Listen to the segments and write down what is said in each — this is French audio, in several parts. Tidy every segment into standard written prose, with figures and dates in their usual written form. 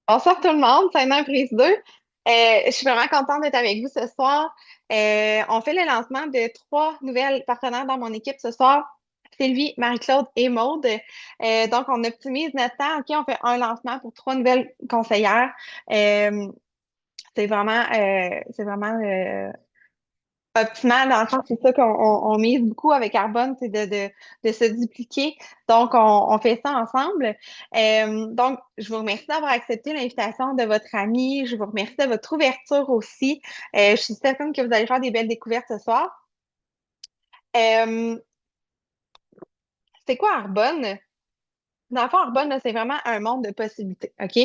Bonsoir tout le monde, c'est Anna prise 2. Je suis vraiment contente d'être avec vous ce soir. On fait le lancement de trois nouvelles partenaires dans mon équipe ce soir. Sylvie, Marie-Claude et Maude. Donc, on optimise notre temps. OK, on fait un lancement pour trois nouvelles conseillères. Euh, c'est vraiment optimal. Dans le fond, c'est ça qu'on mise beaucoup avec Arbonne, c'est de se dupliquer. Donc, on fait ça ensemble. Donc, je vous remercie d'avoir accepté l'invitation de votre ami. Je vous remercie de votre ouverture aussi. Je suis certaine que vous allez faire des belles découvertes ce soir. Euh, c'est quoi Arbonne? Dans le fond, Arbonne, là, c'est vraiment un monde de possibilités, OK?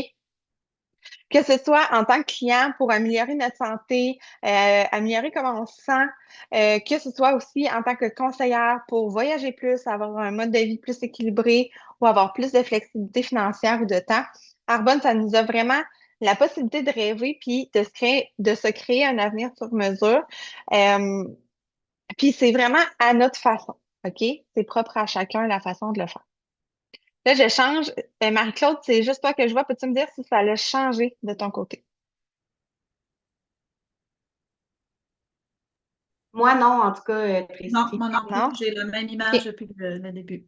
Que ce soit en tant que client pour améliorer notre santé, améliorer comment on se sent, que ce soit aussi en tant que conseillère pour voyager plus, avoir un mode de vie plus équilibré ou avoir plus de flexibilité financière ou de temps. Arbonne, ça nous a vraiment la possibilité de rêver puis de se créer un avenir sur mesure. Euh, Puis c'est vraiment à notre façon, OK? C'est propre à chacun la façon de le faire. Là, je change. Marie-Claude, c'est juste toi que je vois. Peux-tu me dire si ça a changé de ton côté? Moi, non, en tout cas, Non, Tracy. moi non plus. Non? J'ai la même image OK. depuis le début.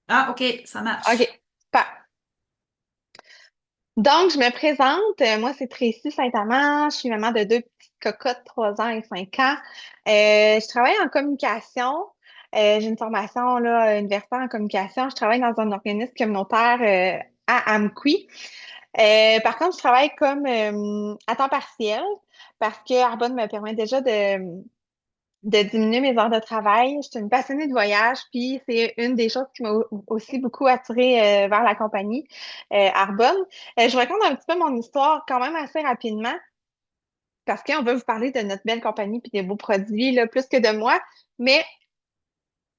Ah, OK, ça OK. marche. Super. Donc, je me présente. Moi, c'est Tracy Saint-Amand. Je suis maman de deux petites cocottes, 3 ans et 5 ans. Je travaille en communication. J'ai une formation là, universitaire en communication. Je travaille dans un organisme communautaire à Amqui. Par contre, je travaille comme à temps partiel parce que Arbonne me permet déjà de diminuer mes heures de travail. Je suis une passionnée de voyage, puis c'est une des choses qui m'a aussi beaucoup attirée vers la compagnie Arbonne. Je vous raconte un petit peu mon histoire quand même assez rapidement parce qu'on veut vous parler de notre belle compagnie puis des beaux produits là, plus que de moi, mais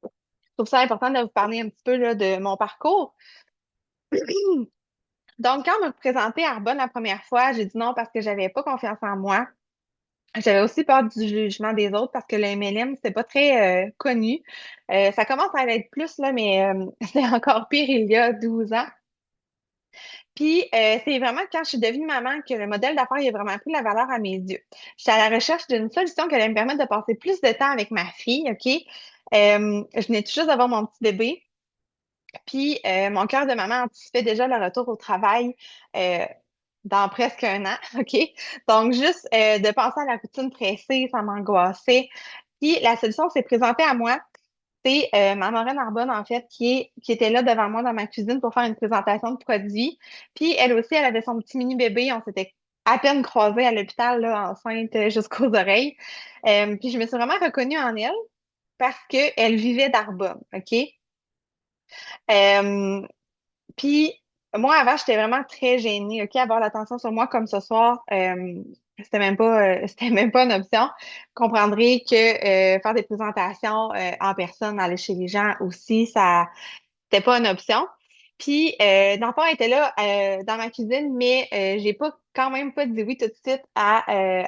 je trouve ça important de vous parler un petit peu là, de mon parcours. Donc, quand on m'a présenté Arbonne la première fois, j'ai dit non parce que j'avais pas confiance en moi. J'avais aussi peur du jugement des autres parce que le MLM, c'est pas très connu. Ça commence à l'être plus, là, mais c'est encore pire il y a 12 ans. Puis, c'est vraiment quand je suis devenue maman que le modèle d'affaires il a vraiment pris la valeur à mes yeux. J'étais à la recherche d'une solution qui allait me permettre de passer plus de temps avec ma fille, OK? Je venais tout juste d'avoir mon petit bébé. Puis, mon cœur de maman anticipait déjà le retour au travail euh, dans presque un an, OK? Donc, juste de penser à la routine pressée, ça m'angoissait. Puis, la solution s'est présentée à moi. C'est ma marraine Arbonne, en fait, qui était là devant moi dans ma cuisine pour faire une présentation de produits. Puis, elle aussi, elle avait son petit mini-bébé. On s'était à peine croisés à l'hôpital, là, enceinte jusqu'aux oreilles. Puis, je me suis vraiment reconnue en elle parce qu'elle vivait d'Arbonne, OK? Euh, Puis, moi, avant, j'étais vraiment très gênée, OK? Avoir l'attention sur moi comme ce soir, c'était même pas une option. Vous comprendrez que faire des présentations en personne, aller chez les gens aussi, ça, c'était pas une option. Puis, l'enfant était là dans ma cuisine, mais j'ai pas quand même pas dit oui tout de suite à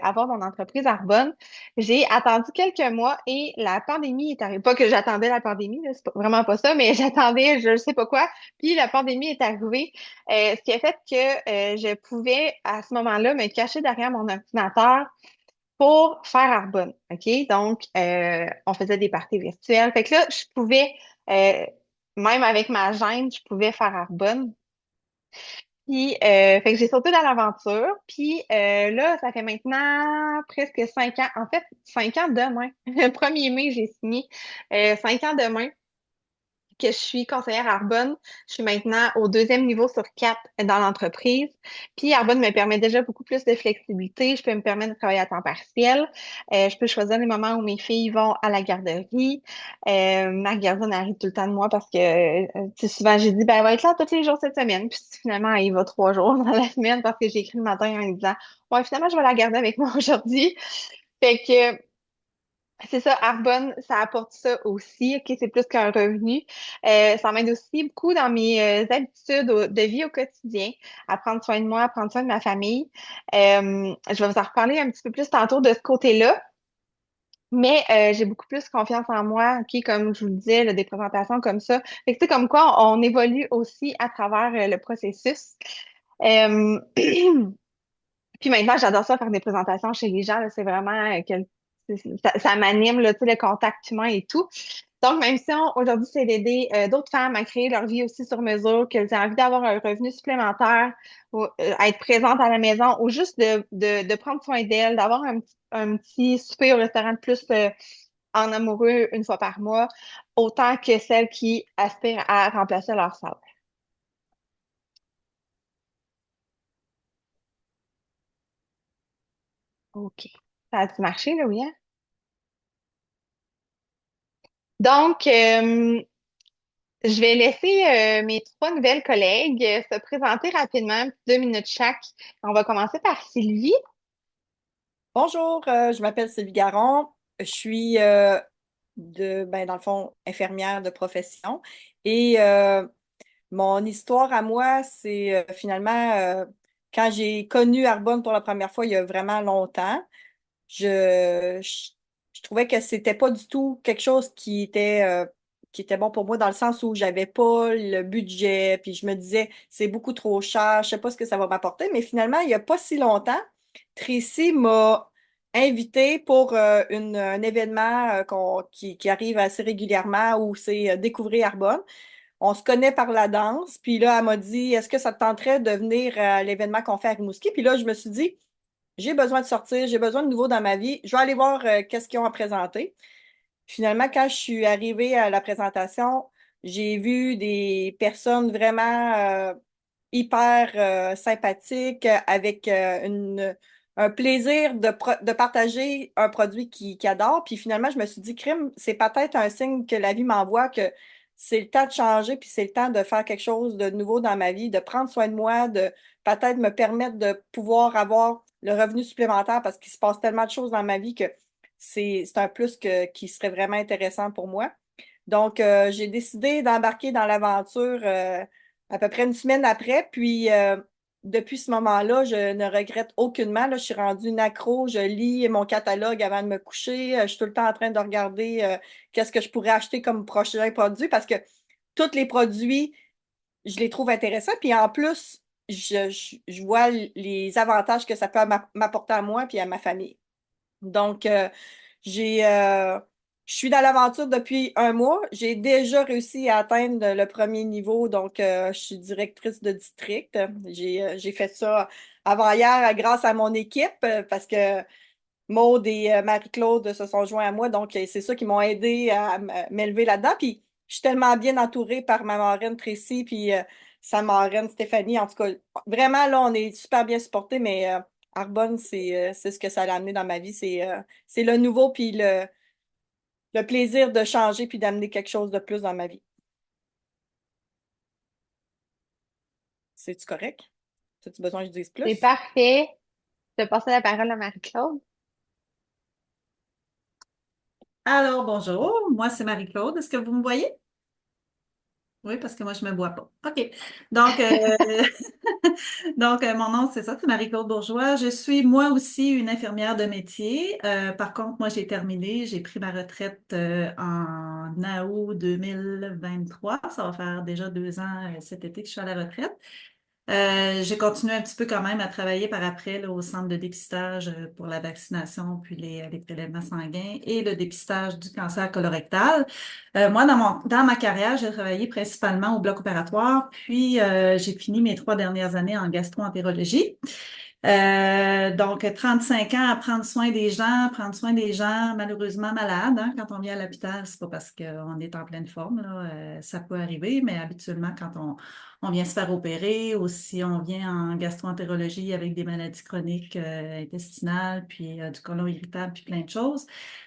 avoir mon entreprise Arbonne. J'ai attendu quelques mois et la pandémie est arrivée. Pas que j'attendais la pandémie, là, vraiment pas ça, mais j'attendais je sais pas quoi. Puis la pandémie est arrivée, ce qui a fait que je pouvais à ce moment-là me cacher derrière mon ordinateur pour faire Arbonne. OK? Donc, on faisait des parties virtuelles. Fait que là, je pouvais, euh, même avec ma gêne, je pouvais faire Arbonne. Puis, fait que j'ai sauté dans l'aventure. Puis là, ça fait maintenant presque 5 ans. En fait, 5 ans demain. Le 1er mai, j'ai signé. 5 ans demain que je suis conseillère Arbonne. Je suis maintenant au deuxième niveau sur 4 dans l'entreprise. Puis Arbonne me permet déjà beaucoup plus de flexibilité. Je peux me permettre de travailler à temps partiel. Je peux choisir les moments où mes filles vont à la garderie. Ma gardienne arrive tout le temps de moi parce que tu sais, souvent j'ai dit ben elle va être là tous les jours cette semaine. Puis finalement elle y va 3 jours dans la semaine parce que j'ai écrit le matin en lui disant ouais finalement je vais la garder avec moi aujourd'hui. Fait que c'est ça, Arbonne, ça apporte ça aussi. OK, c'est plus qu'un revenu. Ça m'aide aussi beaucoup dans mes habitudes de vie au quotidien, à prendre soin de moi, à prendre soin de ma famille. Je vais vous en reparler un petit peu plus tantôt de ce côté-là, mais j'ai beaucoup plus confiance en moi, OK, comme je vous le disais, là, des présentations comme ça. Fait que c'est comme quoi on évolue aussi à travers le processus. Euh, Puis maintenant, j'adore ça faire des présentations chez les gens, là. C'est vraiment ça m'anime, là, tu sais, le contact humain et tout. Donc, ma mission aujourd'hui, c'est d'aider d'autres femmes à créer leur vie aussi sur mesure, qu'elles aient envie d'avoir un revenu supplémentaire, ou, à être présentes à la maison, ou juste de prendre soin d'elles, d'avoir un petit souper au restaurant de plus en amoureux une fois par mois, autant que celles qui aspirent à remplacer leur salaire. OK. Ça a-tu marché, là, oui, hein? Donc, je vais laisser mes trois nouvelles collègues se présenter rapidement, 2 minutes chaque. On va commencer par Sylvie. Bonjour, je m'appelle Sylvie Garon. Je suis dans le fond, infirmière de profession. Et mon histoire à moi, c'est finalement quand j'ai connu Arbonne pour la première fois il y a vraiment longtemps. Je trouvais que c'était pas du tout quelque chose qui était bon pour moi dans le sens où j'avais pas le budget, puis je me disais c'est beaucoup trop cher, je sais pas ce que ça va m'apporter, mais finalement, il y a pas si longtemps, Tracy m'a invité pour un événement qui arrive assez régulièrement où c'est Découvrir Arbonne. On se connaît par la danse, puis là, elle m'a dit, est-ce que ça te tenterait de venir à l'événement qu'on fait à Rimouski? Puis là, je me suis dit, j'ai besoin de sortir, j'ai besoin de nouveau dans ma vie. Je vais aller voir qu'est-ce qu'ils ont à présenter. Finalement, quand je suis arrivée à la présentation, j'ai vu des personnes vraiment hyper sympathiques, avec un plaisir de partager un produit qu'ils adorent. Puis finalement, je me suis dit, crime, c'est peut-être un signe que la vie m'envoie que c'est le temps de changer, puis c'est le temps de faire quelque chose de nouveau dans ma vie, de prendre soin de moi, de peut-être me permettre de pouvoir avoir le revenu supplémentaire parce qu'il se passe tellement de choses dans ma vie que c'est un plus qui serait vraiment intéressant pour moi. Donc, j'ai décidé d'embarquer dans l'aventure à peu près une semaine après. Puis, depuis ce moment-là, je ne regrette aucunement. Là, je suis rendue une accro. Je lis mon catalogue avant de me coucher. Je suis tout le temps en train de regarder qu'est-ce que je pourrais acheter comme prochain produit parce que tous les produits, je les trouve intéressants. Puis en plus, je vois les avantages que ça peut m'apporter à moi puis à ma famille. Donc, j'ai, euh, je suis dans l'aventure depuis un mois. J'ai déjà réussi à atteindre le premier niveau. Donc, je suis directrice de district. J'ai fait ça avant-hier grâce à mon équipe parce que Maude et Marie-Claude se sont joints à moi. Donc, c'est ça qui m'ont aidé à m'élever là-dedans. Puis, je suis tellement bien entourée par ma marraine Tracy puis sa marraine Stéphanie. En tout cas, vraiment, là, on est super bien supportés, mais Arbonne, c'est ce que ça a amené dans ma vie. C'est le nouveau puis le plaisir de changer puis d'amener quelque chose de plus dans ma vie. C'est-tu correct? As-tu besoin que je dise C'est plus? parfait. Je vais passer la parole à Marie-Claude. Alors, bonjour, moi c'est Marie-Claude. Est-ce que vous me voyez? Oui, parce que moi je me vois pas. OK. Donc, mon nom, c'est ça, c'est Marie-Claude Bourgeois. Je suis moi aussi une infirmière de métier. Par contre, moi j'ai terminé, j'ai pris ma retraite en août 2023. Ça va faire déjà 2 ans cet été que je suis à la retraite. J'ai continué un petit peu quand même à travailler par après là, au centre de dépistage pour la vaccination, puis les prélèvements sanguins et le dépistage du cancer colorectal. Moi, dans ma carrière, j'ai travaillé principalement au bloc opératoire, puis j'ai fini mes 3 dernières années en gastro-entérologie. Donc, 35 ans à prendre soin des gens malheureusement malades. Hein. Quand on vient à l'hôpital, c'est pas parce qu'on est en pleine forme, là, ça peut arriver, mais habituellement, quand on vient se faire opérer ou si on vient en gastro-entérologie avec des maladies chroniques intestinales, puis du côlon irritable, puis plein de choses,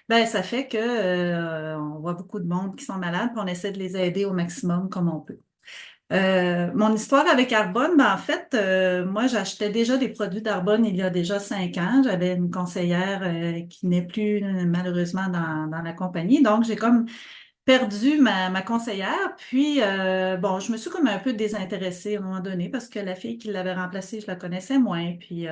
ben ça fait que on voit beaucoup de monde qui sont malades, puis on essaie de les aider au maximum comme on peut. Mon histoire avec Arbonne, ben en fait, moi, j'achetais déjà des produits d'Arbonne il y a déjà 5 ans. J'avais une conseillère qui n'est plus malheureusement dans la compagnie. Donc, j'ai comme perdu ma conseillère. Puis, bon, je me suis comme un peu désintéressée à un moment donné parce que la fille qui l'avait remplacée, je la connaissais moins. Puis,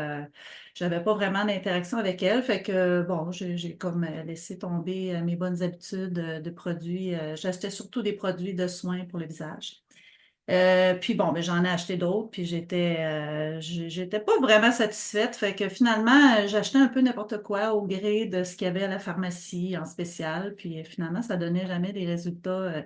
j'avais pas vraiment d'interaction avec elle. Fait que, bon, j'ai comme laissé tomber mes bonnes habitudes de produits. J'achetais surtout des produits de soins pour le visage. Puis bon, ben, j'en ai acheté d'autres, puis j'étais pas vraiment satisfaite. Fait que finalement, j'achetais un peu n'importe quoi au gré de ce qu'il y avait à la pharmacie en spécial. Puis finalement, ça donnait jamais des résultats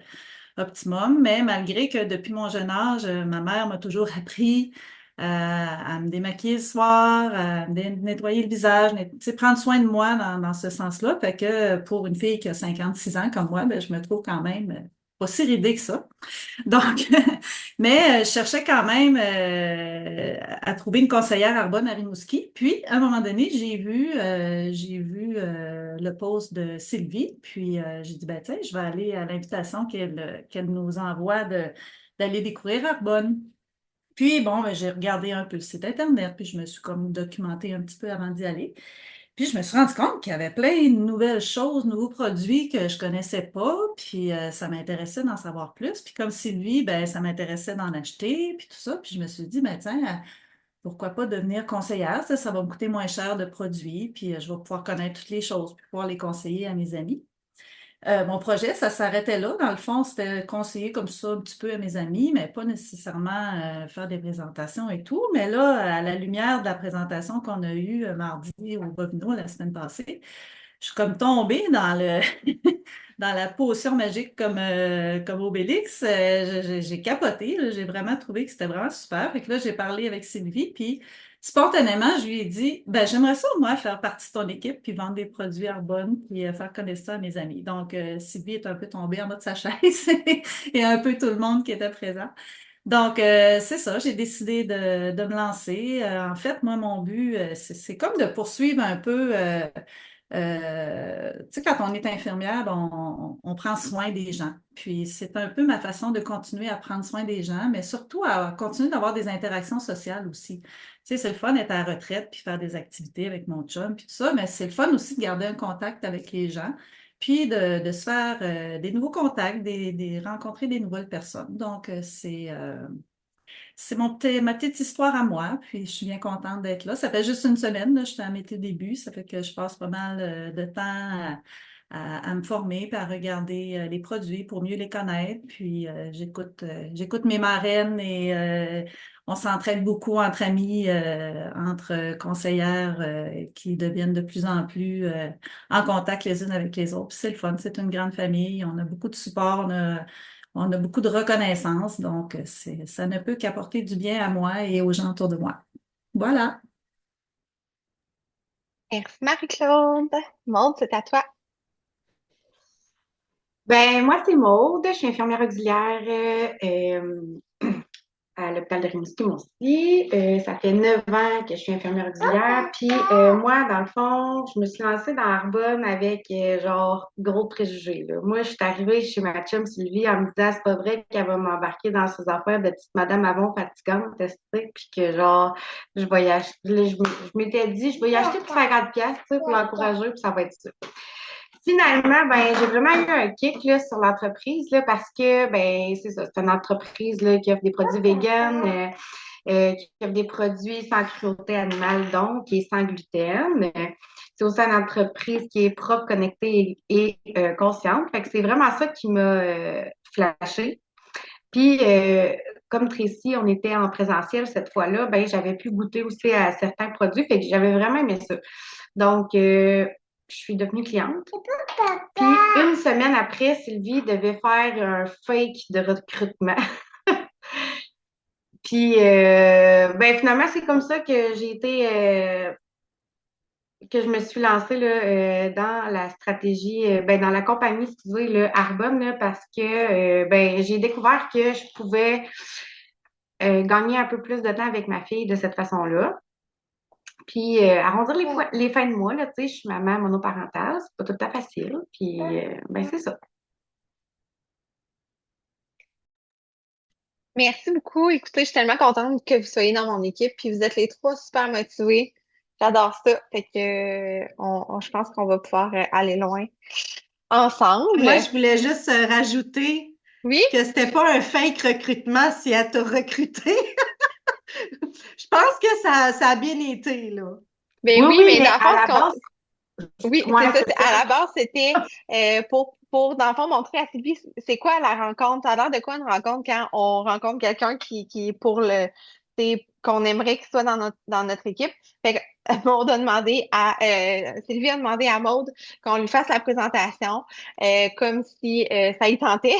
optimum. Mais malgré que depuis mon jeune âge, ma mère m'a toujours appris à me démaquiller le soir, à me nettoyer le visage, tu sais, prendre soin de moi dans ce sens-là. Fait que pour une fille qui a 56 ans comme moi, ben, je me trouve quand même pas si ridée que ça. Donc, mais je cherchais quand même à trouver une conseillère Arbonne à Rimouski. Puis, à un moment donné, j'ai vu le post de Sylvie. Puis, j'ai dit, ben, tiens, je vais aller à l'invitation qu'elle nous envoie d'aller découvrir Arbonne. Puis, bon, ben, j'ai regardé un peu le site Internet, puis je me suis comme documentée un petit peu avant d'y aller. Puis je me suis rendu compte qu'il y avait plein de nouvelles choses, nouveaux produits que je connaissais pas, puis ça m'intéressait d'en savoir plus. Puis comme Sylvie, ben ça m'intéressait d'en acheter, puis tout ça. Puis je me suis dit, ben tiens, pourquoi pas devenir conseillère? Ça va me coûter moins cher de produits, puis je vais pouvoir connaître toutes les choses, puis pouvoir les conseiller à mes amis. Mon projet, ça s'arrêtait là. Dans le fond, c'était conseiller comme ça un petit peu à mes amis, mais pas nécessairement faire des présentations et tout. Mais là, à la lumière de la présentation qu'on a eue mardi au Bovino la semaine passée, je suis comme tombée dans dans la potion magique comme Obélix. J'ai capoté, là. J'ai vraiment trouvé que c'était vraiment super. Fait que là, j'ai parlé avec Sylvie, puis spontanément, je lui ai dit, ben, j'aimerais ça, moi, faire partie de ton équipe, puis vendre des produits Arbonne, puis faire connaître ça à mes amis. Donc, Sylvie est un peu tombée en bas de sa chaise et un peu tout le monde qui était présent. Donc, c'est ça, j'ai décidé de me lancer. En fait, moi, mon but, c'est comme de poursuivre un peu tu sais, quand on est infirmière, ben, on prend soin des gens. Puis c'est un peu ma façon de continuer à prendre soin des gens, mais surtout à continuer d'avoir des interactions sociales aussi. Tu sais, c'est le fun d'être à la retraite puis faire des activités avec mon chum puis tout ça, mais c'est le fun aussi de garder un contact avec les gens, puis de se faire des nouveaux contacts, rencontrer des nouvelles personnes. Donc, c'est ma petite histoire à moi, puis je suis bien contente d'être là. Ça fait juste une semaine, là, j'étais à mes débuts, ça fait que je passe pas mal de temps à me former, puis à regarder les produits pour mieux les connaître. Puis j'écoute mes marraines et on s'entraide beaucoup entre amis, entre conseillères qui deviennent de plus en plus en contact les unes avec les autres. Puis c'est le fun, c'est une grande famille, on a beaucoup de support, on a beaucoup de reconnaissance, donc ça ne peut qu'apporter du bien à moi et aux gens autour de moi. Voilà. Merci Marie-Claude. Maud, c'est à toi. Ben, moi, c'est Maude. Je suis infirmière auxiliaire à l'hôpital de Rimouski, moi aussi. Ça fait 9 ans que je suis infirmière auxiliaire. Puis, moi, dans le fond, je me suis lancée dans Arbonne avec, genre, gros préjugés, là. Moi, je suis arrivée chez ma chum Sylvie en me disant, c'est pas vrai qu'elle va m'embarquer dans ses affaires de petite madame avant fatigante, tu sais, puis que, genre, je vais y acheter, là, je m'étais dit, je vais y acheter pour 50$, tu sais, pour l'encourager, puis ça va être ça. Finalement, ben, j'ai vraiment eu un kick là, sur l'entreprise là, parce que ben, c'est ça, c'est une entreprise là, qui offre des produits véganes, qui offre des produits sans cruauté animale, donc, et sans gluten. C'est aussi une entreprise qui est propre, connectée et consciente. Fait que c'est vraiment ça qui m'a flashé. Puis, comme Tracy, on était en présentiel cette fois-là, ben, j'avais pu goûter aussi à certains produits. Fait que j'avais vraiment aimé ça. Donc, je suis devenue cliente. Puis, une semaine après, Sylvie devait faire un fake de recrutement. Puis, ben, finalement, c'est comme ça que j'ai été, que je me suis lancée là, dans la stratégie, ben, dans la compagnie, excusez, le Arbonne, là, parce que ben, j'ai découvert que je pouvais gagner un peu plus de temps avec ma fille de cette façon-là. Puis, arrondir les fins de mois, là, tu sais, je suis maman monoparentale, c'est pas tout à fait facile. Puis, ben, c'est ça. Merci beaucoup. Écoutez, je suis tellement contente que vous soyez dans mon équipe, puis vous êtes les trois super motivés. J'adore ça. Fait que je pense qu'on va pouvoir aller loin ensemble. Moi, je voulais juste rajouter Oui? que c'était pas un fake recrutement si elle t'a recruté. Je pense que ça a bien été, là. Ben Oui, oui, oui, mais mais dans le à fond, la base, Oui, Ouais, c'est ça. c'est À ça. la base, c'était dans le fond, montrer à Sylvie c'est quoi la rencontre. Ça a l'air de quoi une rencontre quand on rencontre quelqu'un qui est pour qu'on aimerait qu'il soit dans notre équipe. Fait que, on a demandé Sylvie a demandé à Maude qu'on lui fasse la présentation, comme si ça y tentait.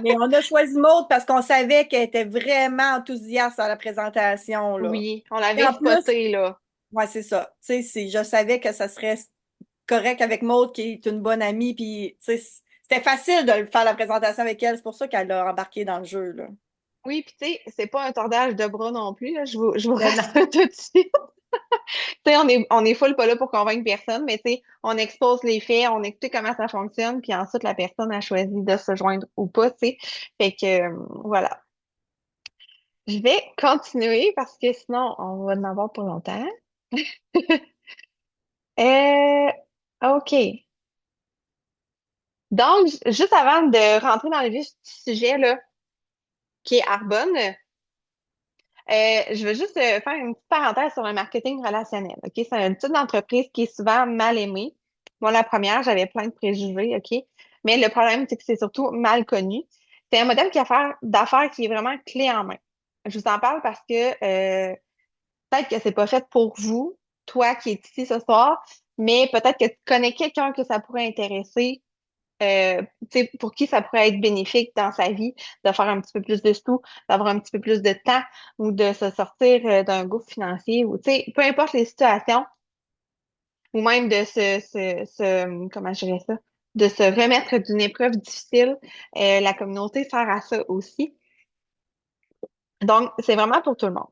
Mais on a choisi Maud parce qu'on savait qu'elle était vraiment enthousiaste à la présentation, là. Oui, on Et l'avait en plus, spoté, là. ouais, c'est ça. Tu sais, je savais que ça serait correct avec Maud, qui est une bonne amie, puis tu sais, c'était facile de faire la présentation avec elle. C'est pour ça qu'elle a embarqué dans le jeu, là. Oui, puis tu sais, c'est pas un tordage de bras non plus, là, je vous Mais non. rassure tout de suite. Tu sais, on est full pas là pour convaincre personne, mais tu sais, on expose les faits, on explique comment ça fonctionne, puis ensuite la personne a choisi de se joindre ou pas, tu sais. Fait que voilà. Je vais continuer parce que sinon on va en avoir pour longtemps. Euh, OK. Donc, juste avant de rentrer dans le vif du sujet, là, qui est Arbonne, je veux juste faire une petite parenthèse sur le marketing relationnel. OK? C'est une type d'entreprise qui est souvent mal aimée. Moi, la première, j'avais plein de préjugés, OK? Mais le problème, c'est que c'est surtout mal connu. C'est un modèle d'affaires qui est vraiment clé en main. Je vous en parle parce que peut-être que c'est pas fait pour vous, toi qui es ici ce soir, mais peut-être que tu connais quelqu'un que ça pourrait intéresser, tu sais, pour qui ça pourrait être bénéfique dans sa vie de faire un petit peu plus de sous, d'avoir un petit peu plus de temps ou de se sortir d'un gouffre financier ou, tu sais, peu importe les situations ou même de comment je dirais ça, de se remettre d'une épreuve difficile. La communauté sert à ça aussi. Donc, c'est vraiment pour tout le monde.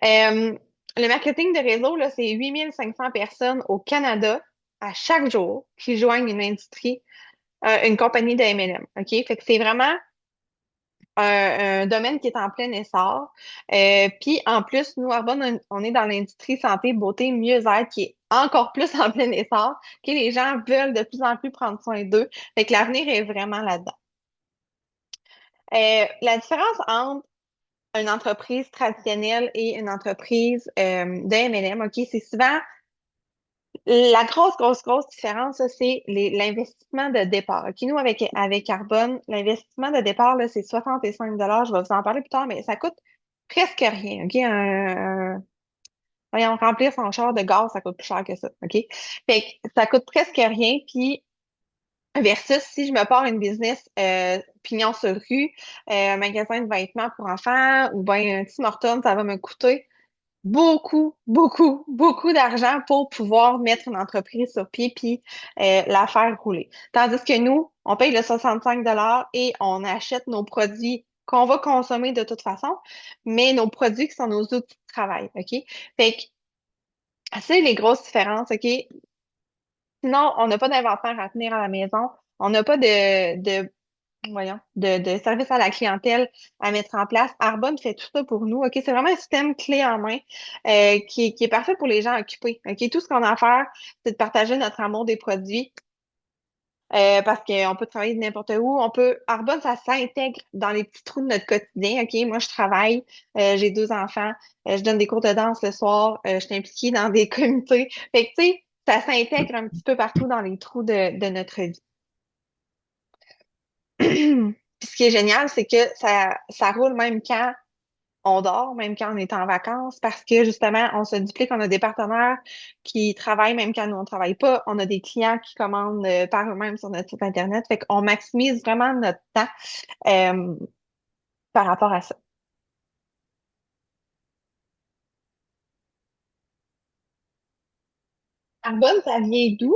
Euh, le marketing de réseau, là, c'est 8500 personnes au Canada à chaque jour qui joignent une compagnie de MLM. OK? Fait que c'est vraiment un domaine qui est en plein essor. Puis en plus, nous, Arbonne, on est dans l'industrie santé, beauté, mieux-être qui est encore plus en plein essor, que les gens veulent de plus en plus prendre soin d'eux. Fait que l'avenir est vraiment là-dedans. La différence entre une entreprise traditionnelle et une entreprise de MLM, OK, c'est souvent la grosse différence, ça, c'est l'investissement de départ. OK, nous, avec Carbone, l'investissement de départ, là, c'est 65 Je vais vous en parler plus tard, mais ça coûte presque rien. OK, voyons, remplir son char de gaz, ça coûte plus cher que ça. OK, fait que ça coûte presque rien. Puis, versus si je me pars une business pignon sur rue, un magasin de vêtements pour enfants ou bien un Tim Hortons, ça va me coûter beaucoup d'argent pour pouvoir mettre une entreprise sur pied puis la faire rouler. Tandis que nous, on paye le 65 et on achète nos produits qu'on va consommer de toute façon, mais nos produits qui sont nos outils de travail, OK? Fait que c'est les grosses différences, OK? Sinon, on n'a pas d'inventaire à tenir à la maison. On n'a pas de service à la clientèle à mettre en place. Arbonne fait tout ça pour nous. OK, c'est vraiment un système clé en main qui est parfait pour les gens occupés. OK, tout ce qu'on a à faire, c'est de partager notre amour des produits parce qu'on peut travailler de n'importe où. Arbonne, ça s'intègre dans les petits trous de notre quotidien. OK, moi, je travaille, j'ai 2 enfants, je donne des cours de danse le soir, je suis impliquée dans des comités. Fait que, tu sais, ça s'intègre un petit peu partout dans les trous de notre vie. Puis ce qui est génial, c'est que ça roule même quand on dort, même quand on est en vacances, parce que justement, on se duplique, on a des partenaires qui travaillent même quand nous, on ne travaille pas. On a des clients qui commandent par eux-mêmes sur notre site Internet. Fait qu'on maximise vraiment notre temps euh, par rapport à ça. Carbone, ça vient d'où?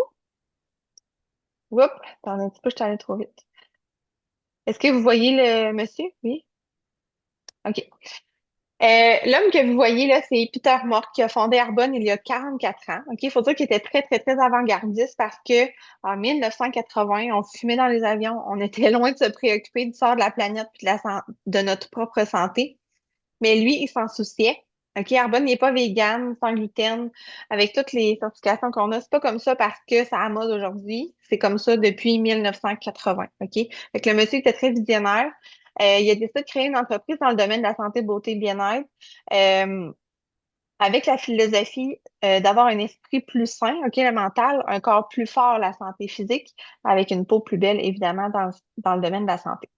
Oups, attendez un petit peu, je suis allée trop vite. Est-ce que vous voyez le monsieur? Oui? OK. L'homme que vous voyez là, c'est Peter Mort qui a fondé Arbonne il y a 44 ans. Ok, il faut dire qu'il était très avant-gardiste parce que en 1980, on fumait dans les avions, on était loin de se préoccuper du sort de la planète puis de notre propre santé. Mais lui, il s'en souciait. Ok, Arbonne n'est pas vegan, sans gluten, avec toutes les certifications qu'on a. C'est pas comme ça parce que ça a mode aujourd'hui. C'est comme ça depuis 1980. Ok, fait que le monsieur était très visionnaire. Il a décidé de créer une entreprise dans le domaine de la santé, beauté, bien-être. Euh, avec la philosophie d'avoir un esprit plus sain, OK, le mental, un corps plus fort, la santé physique, avec une peau plus belle, évidemment, dans le domaine de la santé.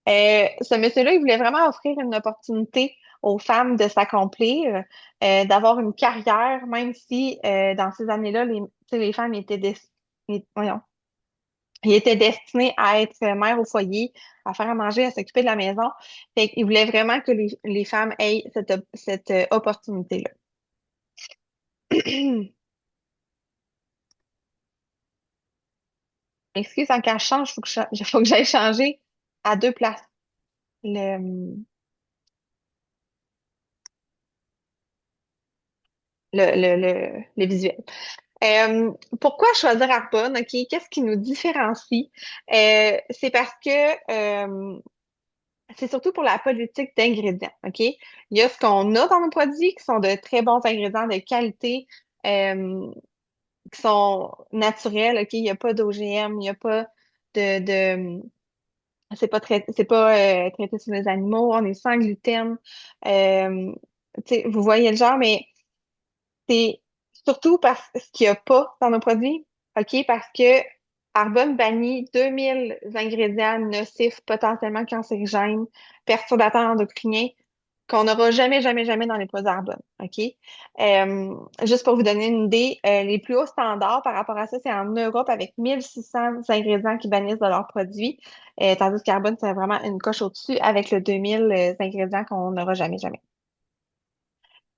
Ce monsieur-là, il voulait vraiment offrir une opportunité aux femmes de s'accomplir, d'avoir une carrière, même si dans ces années-là, tu sais, les femmes voyons, ils étaient destinées à être mères au foyer, à faire à manger, à s'occuper de la maison. Fait qu'il voulait vraiment que les femmes aient cette opportunité-là. Excuse, en cas je change, faut que j'aille changer à deux places le, le visuel. Pourquoi choisir Arbonne? OK? Qu'est-ce qui nous différencie? C'est parce que c'est surtout pour la politique d'ingrédients. OK? Il y a ce qu'on a dans nos produits qui sont de très bons ingrédients de qualité, euh, qui sont naturels. OK? Il n'y a pas d'OGM, il n'y a pas de c'est pas traité sur les animaux, on est sans gluten. Euh, tu sais, vous voyez le genre, mais c'est surtout parce ce qu'il n'y a pas dans nos produits, OK? Parce que Arbonne bannit 2000 ingrédients nocifs, potentiellement cancérigènes, perturbateurs endocriniens, qu'on n'aura jamais, jamais, jamais dans les produits Arbonne, OK? Juste pour vous donner une idée, les plus hauts standards par rapport à ça, c'est en Europe avec 1600 ingrédients qui bannissent de leurs produits, tandis qu'Arbonne, c'est vraiment une coche au-dessus avec le 2000 ingrédients qu'on n'aura jamais, jamais.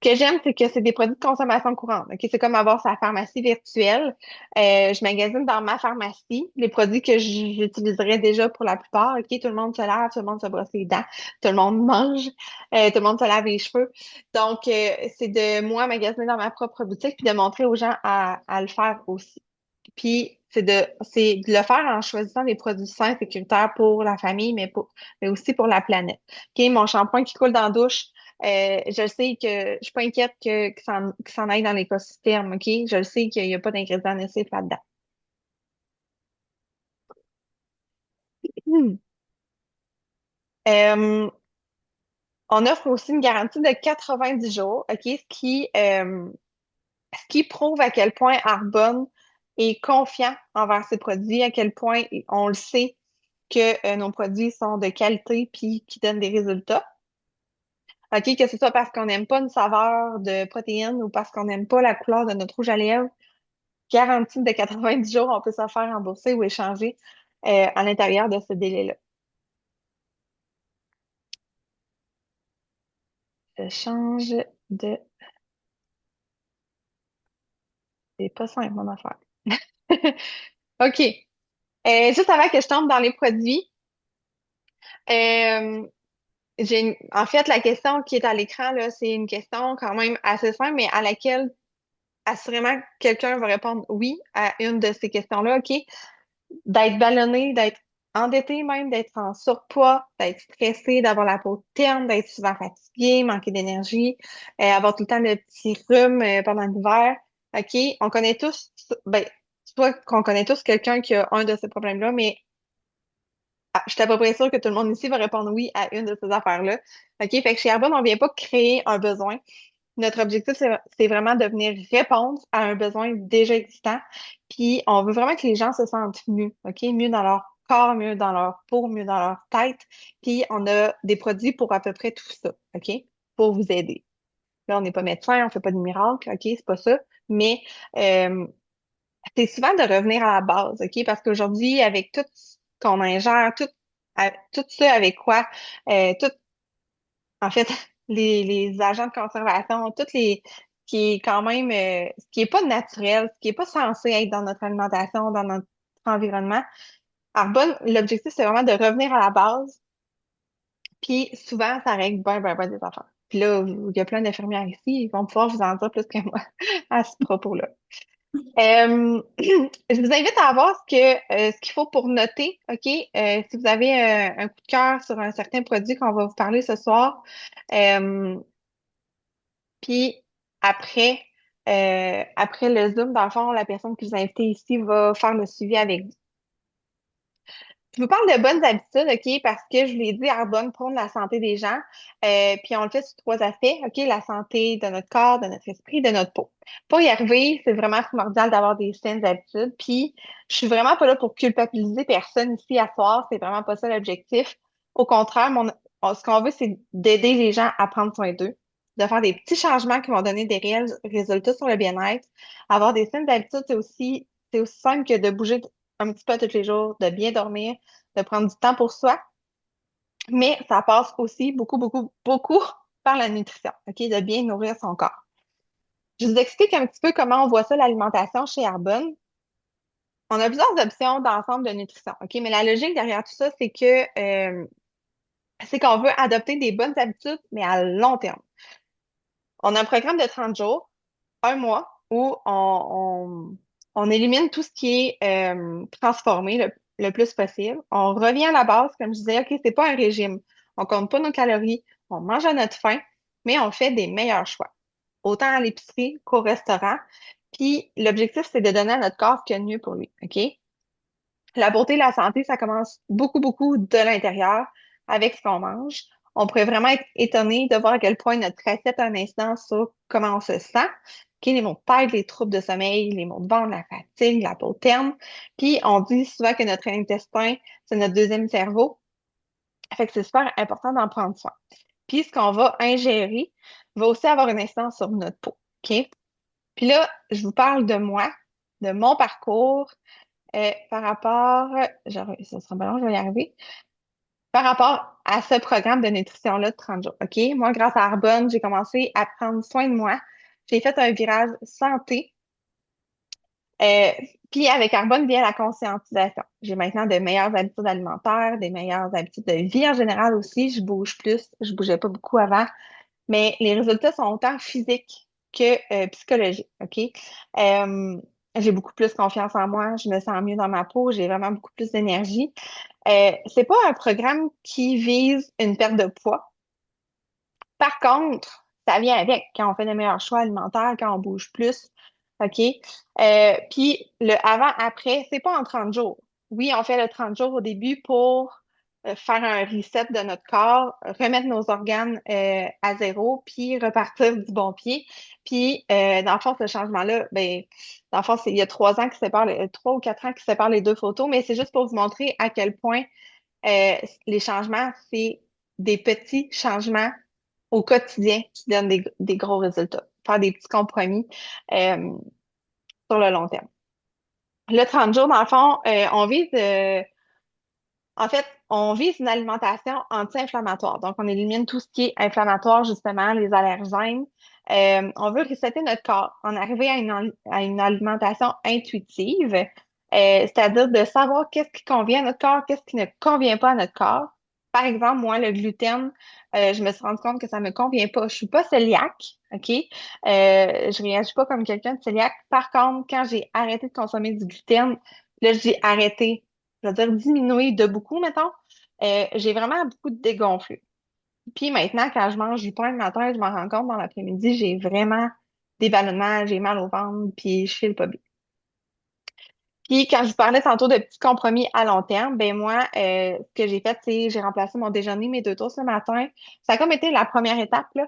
Ce que j'aime, c'est que c'est des produits de consommation courante. Ok, c'est comme avoir sa pharmacie virtuelle. Je magasine dans ma pharmacie les produits que j'utiliserais déjà pour la plupart. Ok, tout le monde se lave, tout le monde se brosse les dents, tout le monde mange, tout le monde se lave les cheveux. Donc, c'est de moi magasiner dans ma propre boutique puis de montrer aux gens à le faire aussi. Puis, c'est de le faire en choisissant des produits sains, sécuritaires pour la famille, mais aussi pour la planète. OK, mon shampoing qui coule dans la douche, je le sais que je suis pas inquiète que s'en aille dans l'écosystème. OK, je le sais qu'il n'y a pas d'ingrédients nocifs là-dedans. Hmm. Euh, on offre aussi une garantie de 90 jours, OK, ce qui prouve à quel point Arbonne est confiant envers ses produits, à quel point on le sait que nos produits sont de qualité puis qui donnent des résultats. OK, que ce soit parce qu'on n'aime pas une saveur de protéines ou parce qu'on n'aime pas la couleur de notre rouge à lèvres, garantie de 90 jours, on peut se faire rembourser ou échanger à l'intérieur de ce délai-là. Je change de... C'est pas simple, mon affaire. OK. Juste avant que je tombe dans les produits, euh, en fait, la question qui est à l'écran, là, c'est une question quand même assez simple, mais à laquelle assurément quelqu'un va répondre oui à une de ces questions-là, OK? D'être ballonné, d'être endetté même, d'être en surpoids, d'être stressé, d'avoir la peau terne, d'être souvent fatigué, manquer d'énergie, avoir tout le temps le petit rhume pendant l'hiver. OK? On connaît tous, ben, soit qu'on connaît tous quelqu'un qui a un de ces problèmes-là, mais je suis à peu près sûre que tout le monde ici va répondre oui à une de ces affaires-là. OK? Fait que chez Arbonne, on vient pas créer un besoin. Notre objectif, c'est vraiment de venir répondre à un besoin déjà existant. Puis, on veut vraiment que les gens se sentent mieux, OK? Mieux dans leur corps, mieux dans leur peau, mieux dans leur tête. Puis, on a des produits pour à peu près tout ça, OK? Pour vous aider. Là, on n'est pas médecin, on fait pas de miracle, OK? C'est pas ça. Mais euh, c'est souvent de revenir à la base, OK? Parce qu'aujourd'hui, avec tout ce qu'on ingère, tout ça avec quoi? Tout en fait, les agents de conservation, ce qui est quand même, ce qui est pas naturel, ce qui est pas censé être dans notre alimentation, dans notre environnement. Arbonne, l'objectif, c'est vraiment de revenir à la base, puis souvent, ça règle ben des affaires. Puis là, il y a plein d'infirmières ici, ils vont pouvoir vous en dire plus que moi à ce propos-là. Je vous invite à voir ce qu'il faut pour noter, OK? Si vous avez un coup de cœur sur un certain produit qu'on va vous parler ce soir, euh, puis après, après le Zoom, dans le fond, la personne qui vous a invité ici va faire le suivi avec vous. Je vous parle de bonnes habitudes, OK, parce que je vous l'ai dit, Arbonne prône la santé des gens. Puis on le fait sous trois aspects, OK, la santé de notre corps, de notre esprit, de notre peau. Pour y arriver, c'est vraiment primordial d'avoir des saines habitudes. Puis je suis vraiment pas là pour culpabiliser personne ici à soir. C'est vraiment pas ça l'objectif. Au contraire, ce qu'on veut, c'est d'aider les gens à prendre soin d'eux, de faire des petits changements qui vont donner des réels résultats sur le bien-être. Avoir des saines habitudes, c'est aussi simple que de bouger un petit peu tous les jours, de bien dormir, de prendre du temps pour soi, mais ça passe aussi beaucoup, beaucoup, beaucoup par la nutrition, OK, de bien nourrir son corps. Je vous explique un petit peu comment on voit ça, l'alimentation chez Arbonne. On a plusieurs options d'ensemble de nutrition, OK, mais la logique derrière tout ça, c'est qu'on veut adopter des bonnes habitudes, mais à long terme. On a un programme de 30 jours, un mois, où on élimine tout ce qui est transformé le plus possible. On revient à la base, comme je disais, OK, c'est pas un régime. On compte pas nos calories, on mange à notre faim, mais on fait des meilleurs choix, autant à l'épicerie qu'au restaurant. Puis l'objectif, c'est de donner à notre corps ce qu'il y a de mieux pour lui, OK? La beauté et la santé, ça commence beaucoup, beaucoup de l'intérieur avec ce qu'on mange. On pourrait vraiment être étonné de voir à quel point notre assiette a un incidence sur comment on se sent. Les maux de tête, les troubles de sommeil, les maux de ventre, la fatigue, la peau terne. Puis on dit souvent que notre intestin, c'est notre deuxième cerveau. Fait que c'est super important d'en prendre soin. Puis ce qu'on va ingérer va aussi avoir une incidence sur notre peau. OK? Puis là, je vous parle de moi, de mon parcours par rapport, ça sera pas long, je vais y arriver. Par rapport à ce programme de nutrition-là de 30 jours, OK? Moi, grâce à Arbonne, j'ai commencé à prendre soin de moi. J'ai fait un virage santé. Euh, Puis avec Arbonne vient la conscientisation. J'ai maintenant de meilleures habitudes alimentaires, des meilleures habitudes de vie en général aussi. Je bouge plus. Je bougeais pas beaucoup avant. Mais les résultats sont autant physiques que psychologiques, OK? Euh, j'ai beaucoup plus confiance en moi, je me sens mieux dans ma peau, j'ai vraiment beaucoup plus d'énergie. C'est pas un programme qui vise une perte de poids. Par contre, ça vient avec quand on fait de meilleurs choix alimentaires, quand on bouge plus, OK? Puis le avant-après, c'est pas en 30 jours. Oui, on fait le 30 jours au début pour faire un reset de notre corps, remettre nos organes à zéro, puis repartir du bon pied. Puis, dans le fond, ce changement-là, ben, dans le fond, il y a 3 ans qui séparent, 3 ou 4 ans qui séparent les deux photos, mais c'est juste pour vous montrer à quel point les changements, c'est des petits changements au quotidien qui donnent des gros résultats. Faire des petits compromis euh, sur le long terme. Le 30 jours, dans le fond, en fait, on vise une alimentation anti-inflammatoire. Donc, on élimine tout ce qui est inflammatoire, justement, les allergènes. On veut resetter notre corps, en arriver à une alimentation intuitive, c'est-à-dire de savoir qu'est-ce qui convient à notre corps, qu'est-ce qui ne convient pas à notre corps. Par exemple, moi, le gluten, je me suis rendu compte que ça me convient pas. Je suis pas cœliaque, OK? Je réagis pas comme quelqu'un de cœliaque. Par contre, quand j'ai arrêté de consommer du gluten, là, j'ai arrêté, je veux dire, diminuer de beaucoup, mettons, j'ai vraiment beaucoup de dégonflé. Puis maintenant, quand je mange du pain le matin, je m'en rends compte dans l'après-midi, j'ai vraiment des ballonnements, j'ai mal au ventre, puis je file pas bien. Puis quand je vous parlais tantôt de petits compromis à long terme, ben moi, ce que j'ai fait, c'est j'ai remplacé mon déjeuner, mes deux toasts ce matin. Ça a comme été la première étape, là,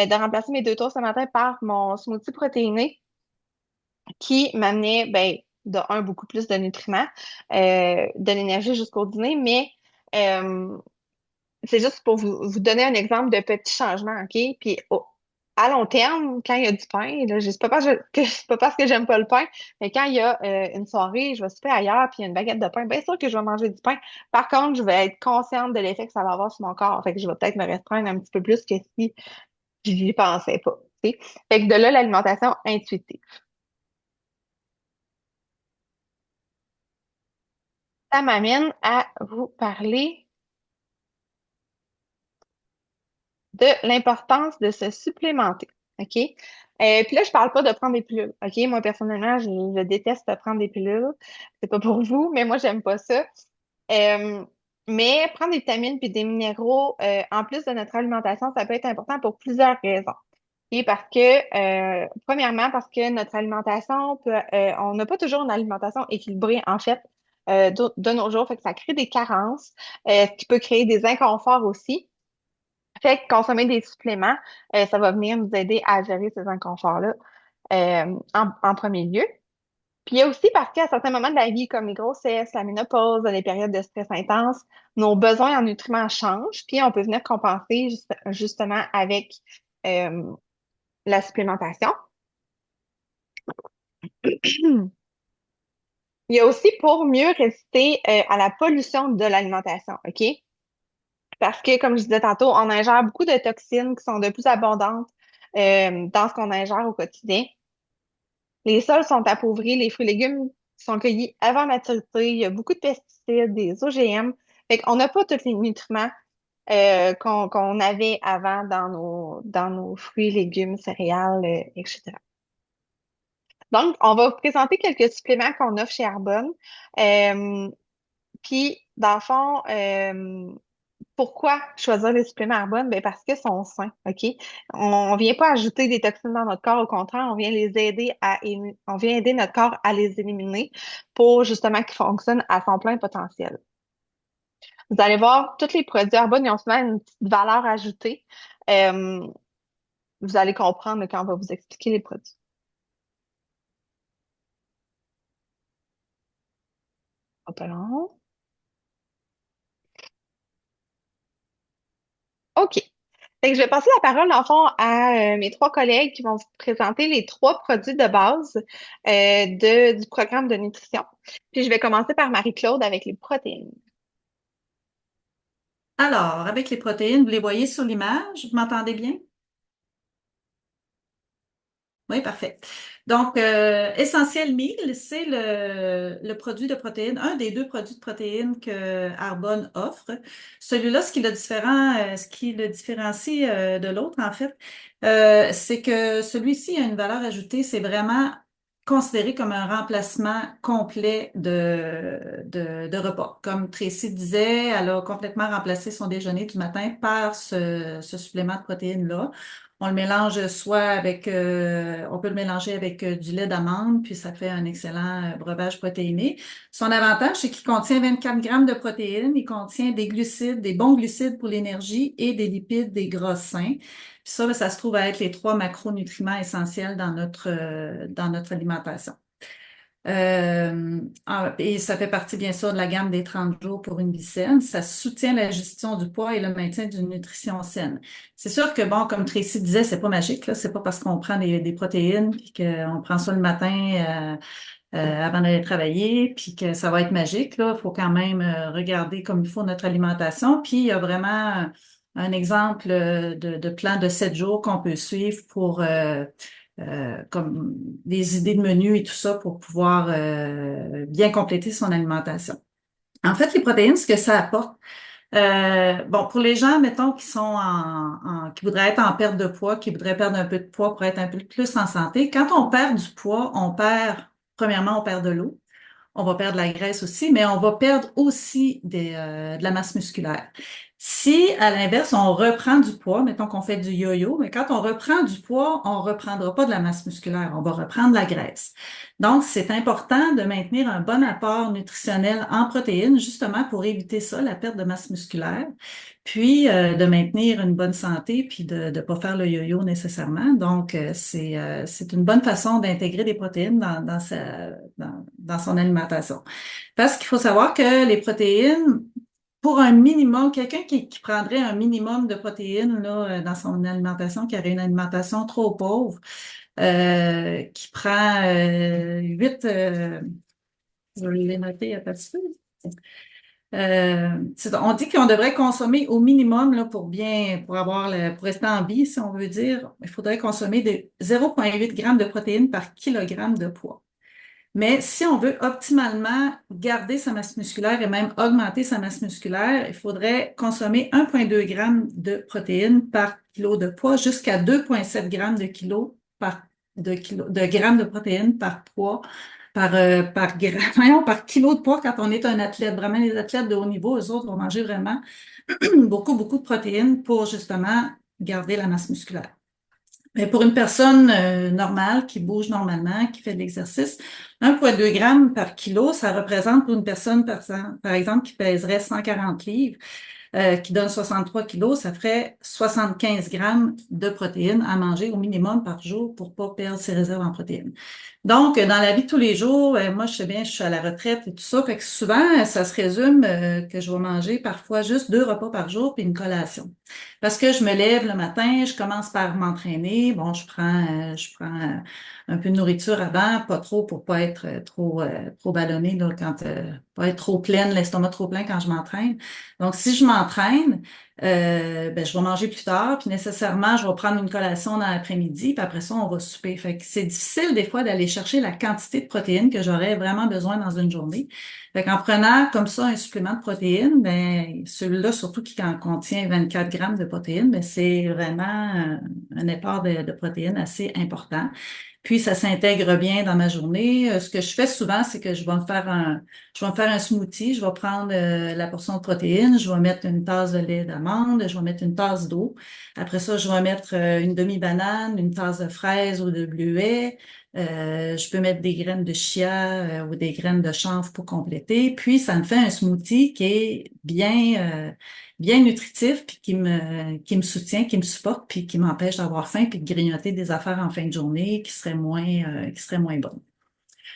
de remplacer mes deux toasts ce matin par mon smoothie protéiné qui m'amenait, ben, de un, beaucoup plus de nutriments, de l'énergie jusqu'au dîner, mais euh, c'est juste pour vous donner un exemple de petits changements, OK? Puis à long terme, quand il y a du pain, là, c'est pas parce que j'aime pas le pain, mais quand il y a une soirée, je vais souper ailleurs, puis il y a une baguette de pain, bien sûr que je vais manger du pain. Par contre, je vais être consciente de l'effet que ça va avoir sur mon corps. Fait que je vais peut-être me restreindre un petit peu plus que si je n'y pensais pas. Tu sais. Fait que de là, l'alimentation intuitive. Ça m'amène à vous parler de l'importance de se supplémenter. OK? Puis là, je parle pas de prendre des pilules. OK? Moi, personnellement, je déteste prendre des pilules. C'est pas pour vous, mais moi, j'aime pas ça. Euh, mais prendre des vitamines puis des minéraux en plus de notre alimentation, ça peut être important pour plusieurs raisons. Et parce que, premièrement, parce que notre alimentation on n'a pas toujours une alimentation équilibrée, en fait. de nos jours. Fait que ça crée des carences, ce qui peut créer des inconforts aussi. Fait que consommer des suppléments, ça va venir nous aider à gérer ces inconforts-là en premier lieu. Puis il y a aussi parce qu'à certains moments de la vie, comme les grossesses, la ménopause, les périodes de stress intense, nos besoins en nutriments changent, puis on peut venir compenser justement avec euh, la supplémentation. Il y a aussi pour mieux résister à la pollution de l'alimentation, OK? Parce que, comme je disais tantôt, on ingère beaucoup de toxines qui sont de plus abondantes dans ce qu'on ingère au quotidien. Les sols sont appauvris, les fruits et légumes sont cueillis avant maturité, il y a beaucoup de pesticides, des OGM. Fait qu'on n'a pas tous les nutriments qu'on avait avant dans nos fruits, légumes, céréales, etc. Donc, on va vous présenter quelques suppléments qu'on offre chez Arbonne. Euh, Puis, dans le fond, pourquoi choisir les suppléments Arbonne? Ben parce qu'ils sont sains, OK? On vient pas ajouter des toxines dans notre corps, au contraire, on vient les aider on vient aider notre corps à les éliminer pour justement qu'ils fonctionnent à son plein potentiel. Vous allez voir, tous les produits Arbonne, ils ont souvent une petite valeur ajoutée. Euh, Vous allez comprendre quand on va vous expliquer les produits. Hop là. OK. Fait que je vais passer la parole, en fond, à mes trois collègues qui vont vous présenter les trois produits de base du programme de nutrition. Puis je vais commencer par Marie-Claude avec les protéines. Alors, avec les protéines, vous les voyez sur l'image? Vous m'entendez bien? Oui, parfait. Donc, Essentiel Meal, c'est le produit de protéines, un des deux produits de protéines que Arbonne offre. Celui-là, ce qui le différencie de l'autre, en fait, c'est que celui-ci a une valeur ajoutée, c'est vraiment considéré comme un remplacement complet de repas. Comme Tracy disait, elle a complètement remplacé son déjeuner du matin par ce supplément de protéines-là. On le mélange soit avec, on peut le mélanger avec du lait d'amande, puis ça fait un excellent breuvage protéiné. Son avantage, c'est qu'il contient 24 grammes de protéines, il contient des glucides, des bons glucides pour l'énergie et des lipides, des gras sains. Puis ça, ben, ça se trouve à être les trois macronutriments essentiels dans notre alimentation. Et ça fait partie, bien sûr, de la gamme des 30 jours pour une vie saine. Ça soutient la gestion du poids et le maintien d'une nutrition saine. C'est sûr que, bon, comme Tracy disait, c'est pas magique, là. C'est pas parce qu'on prend des protéines puis qu'on prend ça le matin avant d'aller travailler puis que ça va être magique, là. Il faut quand même regarder comme il faut notre alimentation. Puis, il y a vraiment un exemple de plan de 7 jours qu'on peut suivre pour comme des idées de menu et tout ça pour pouvoir bien compléter son alimentation. En fait, les protéines, ce que ça apporte, bon, pour les gens, mettons, qui voudraient être en perte de poids, qui voudraient perdre un peu de poids pour être un peu plus en santé, quand on perd du poids, premièrement, on perd de l'eau. On va perdre la graisse aussi, mais on va perdre aussi de la masse musculaire. Si, à l'inverse, on reprend du poids, mettons qu'on fait du yo-yo, mais quand on reprend du poids, on reprendra pas de la masse musculaire, on va reprendre la graisse. Donc, c'est important de maintenir un bon apport nutritionnel en protéines, justement pour éviter ça, la perte de masse musculaire, puis de maintenir une bonne santé, puis de ne pas faire le yo-yo nécessairement. Donc, c'est une bonne façon d'intégrer des protéines dans son alimentation. Parce qu'il faut savoir que les protéines, pour un minimum, quelqu'un qui prendrait un minimum de protéines là, dans son alimentation, qui aurait une alimentation trop pauvre, qui prend 8, je l'ai noté à petit peu. On dit qu'on devrait consommer au minimum là, pour rester en vie, si on veut dire, il faudrait consommer de 0,8 grammes de protéines par kilogramme de poids. Mais si on veut optimalement garder sa masse musculaire et même augmenter sa masse musculaire, il faudrait consommer 1,2 grammes de protéines par kilo de poids jusqu'à 2,7 grammes de grammes de protéines par poids, par kilo de poids quand on est un athlète. Vraiment, les athlètes de haut niveau, eux autres vont manger vraiment beaucoup, beaucoup de protéines pour justement garder la masse musculaire. Mais pour une personne normale qui bouge normalement, qui fait de l'exercice, 1,2 grammes par kilo, ça représente pour une personne, par exemple, qui pèserait 140 livres, qui donne 63 kilos, ça ferait 75 grammes de protéines à manger au minimum par jour pour pas perdre ses réserves en protéines. Donc, dans la vie de tous les jours, moi, je sais bien, je suis à la retraite et tout ça, fait que souvent, ça se résume que je vais manger parfois juste 2 repas par jour puis une collation. Parce que je me lève le matin, je commence par m'entraîner. Bon, je prends un peu de nourriture avant, pas trop pour pas être trop ballonnée là, pas être trop pleine, l'estomac trop plein quand je m'entraîne. Donc, si je m'entraîne, ben, je vais manger plus tard, puis nécessairement, je vais prendre une collation dans l'après-midi, puis après ça, on va souper. Fait que c'est difficile des fois d'aller chercher la quantité de protéines que j'aurais vraiment besoin dans une journée. Fait qu'en prenant comme ça un supplément de protéines, ben, celui-là, surtout qui en contient 24 grammes de protéines, ben, c'est vraiment un apport de protéines assez important. Puis ça s'intègre bien dans ma journée. Ce que je fais souvent, c'est que je vais me faire un smoothie. Je vais prendre la portion de protéines, je vais mettre une tasse de lait d'amande, je vais mettre une tasse d'eau. Après ça, je vais mettre une demi-banane, une tasse de fraises ou de bleuets. Je peux mettre des graines de chia ou des graines de chanvre pour compléter. Puis ça me fait un smoothie qui est bien nutritif, puis qui me soutient, qui me supporte, puis qui m'empêche d'avoir faim, puis de grignoter des affaires en fin de journée qui seraient moins bonnes.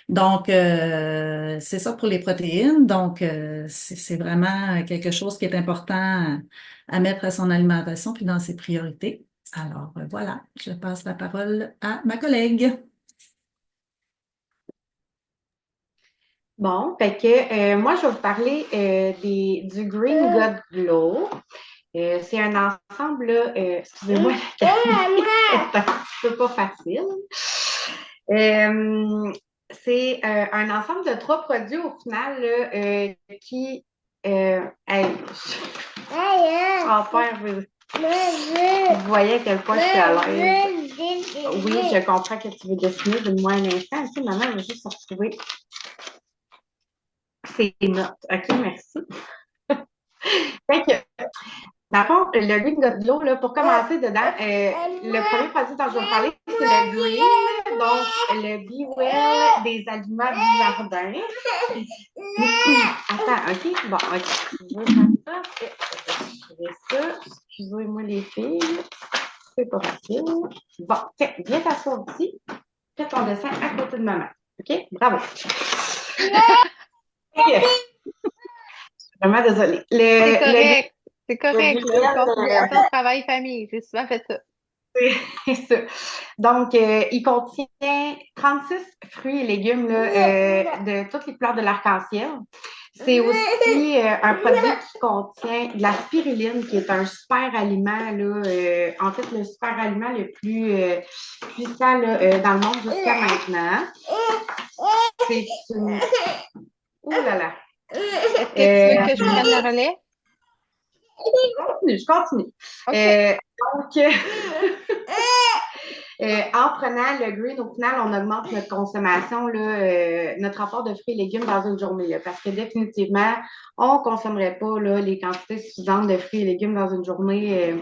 Donc, c'est ça pour les protéines. Donc, c'est vraiment quelque chose qui est important à mettre à son alimentation, puis dans ses priorités. Alors, voilà, je passe la parole à ma collègue. Bon, fait que moi, je vais vous parler du Green God Glow. C'est un ensemble, là, excusez-moi, c'est un petit peu pas facile. C'est un ensemble de 3 produits au final là, qui. Hey, père, vous voyez à quel point je suis à l'aise. Oui, je comprends que tu veux dessiner. Donne-moi un instant. Ici, maman, je vais juste retrouver ses notes. OK, merci. Fait que, dans le fond, le Green God Glow, là, pour commencer dedans, le premier produit dont je vais vous parler, c'est le Green, donc le Be Well des aliments du jardin. Attends, OK? Bon, OK. Je vais faire ça. Je vais ça. Excusez-moi les filles. C'est pas facile. Bon, tiens, viens t'asseoir ici. Fais ton dessin à côté de maman. OK? Bravo. OK. Vraiment désolée. C'est correct. C'est correct. Le Conciliation travail-famille. J'ai souvent fait ça. C'est ça. Donc, il contient 36 fruits et légumes là, de toutes les couleurs de l'arc-en-ciel. C'est aussi un produit qui contient de la spiruline, qui est un super aliment, là, en fait, le super aliment le plus puissant là, dans le monde jusqu'à maintenant. C'est une... Ouh là là! Est-ce que tu veux que je prenne le relais? Je continue. Okay. Donc, en prenant le green, au final, on augmente notre consommation, là, notre apport de fruits et légumes dans une journée. Là, parce que définitivement, on ne consommerait pas là, les quantités suffisantes de fruits et légumes dans une journée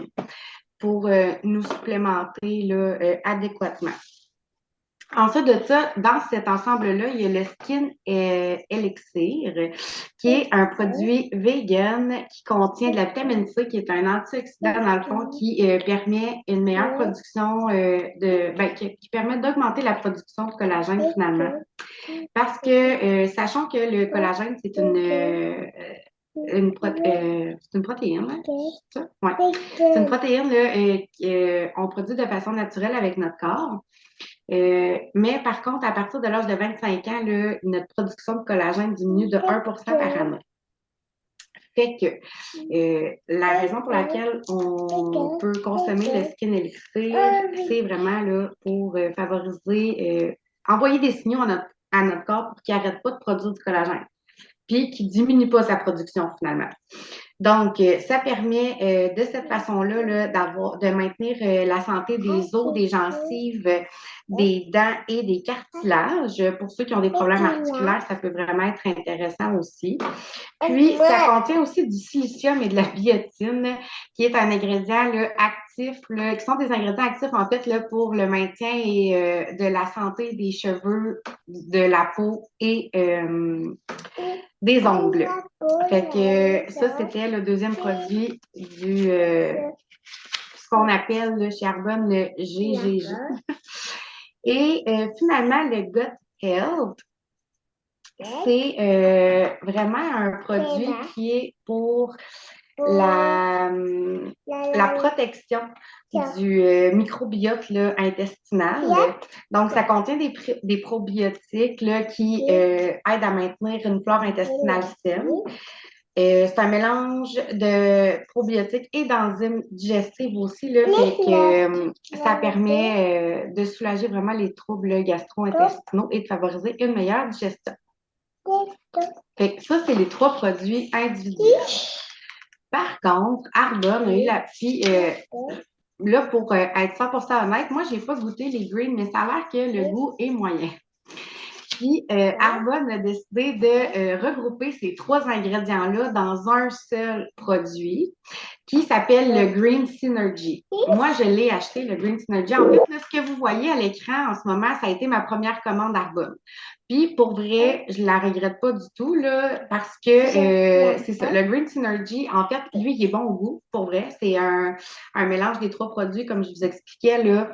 pour nous supplémenter là, adéquatement. Ensuite de ça, dans cet ensemble-là, il y a le Skin Elixir, qui est un produit vegan qui contient de la vitamine C, qui est un antioxydant, dans le fond, qui permet une meilleure production qui permet d'augmenter la production de collagène, finalement. Parce que, sachant que le collagène, c'est une protéine, hein? C'est ça? Ouais. C'est une protéine qu'on produit de façon naturelle avec notre corps. Mais par contre, à partir de l'âge de 25 ans, là, notre production de collagène diminue de 1% par année. Fait que la raison pour laquelle on peut consommer le Skin Elixir, c'est vraiment là, pour favoriser, envoyer des signaux à notre corps pour qu'il n'arrête pas de produire du collagène, puis qu'il ne diminue pas sa production finalement. Donc, ça permet de cette façon-là là, de maintenir la santé des os, des gencives, des dents et des cartilages. Pour ceux qui ont des problèmes articulaires, ça peut vraiment être intéressant aussi. Puis, ça contient aussi du silicium et de la biotine, qui est un ingrédient là, actif actifs, là, qui sont des ingrédients actifs, en fait, là, pour le maintien et de la santé des cheveux, de la peau et des ongles. Fait que ça, c'était le deuxième produit ce qu'on appelle là, chez Arbonne le GGG. Et finalement, le Gut Health, c'est vraiment un produit qui est pour la protection du microbiote là, intestinal. Donc, ça contient des probiotiques là, qui aident à maintenir une flore intestinale saine. C'est un mélange de probiotiques et d'enzymes digestives aussi, là, fait que ça permet de soulager vraiment les troubles gastro-intestinaux et de favoriser une meilleure digestion. Fait que ça, c'est les 3 produits individuels. Par contre, Arbonne a eu la petite... là, pour être 100% honnête, moi, j'ai pas goûté les greens, mais ça a l'air que le goût est moyen. Puis, Arbonne a décidé de regrouper ces 3 ingrédients-là dans un seul produit qui s'appelle le Green Synergy. Moi, je l'ai acheté, le Green Synergy. En fait, là, ce que vous voyez à l'écran en ce moment, ça a été ma première commande Arbonne. Puis, pour vrai, je la regrette pas du tout, là, parce que c'est ça. Le Green Synergy, en fait, lui, il est bon au goût, pour vrai. C'est un mélange des 3 produits, comme je vous expliquais, là.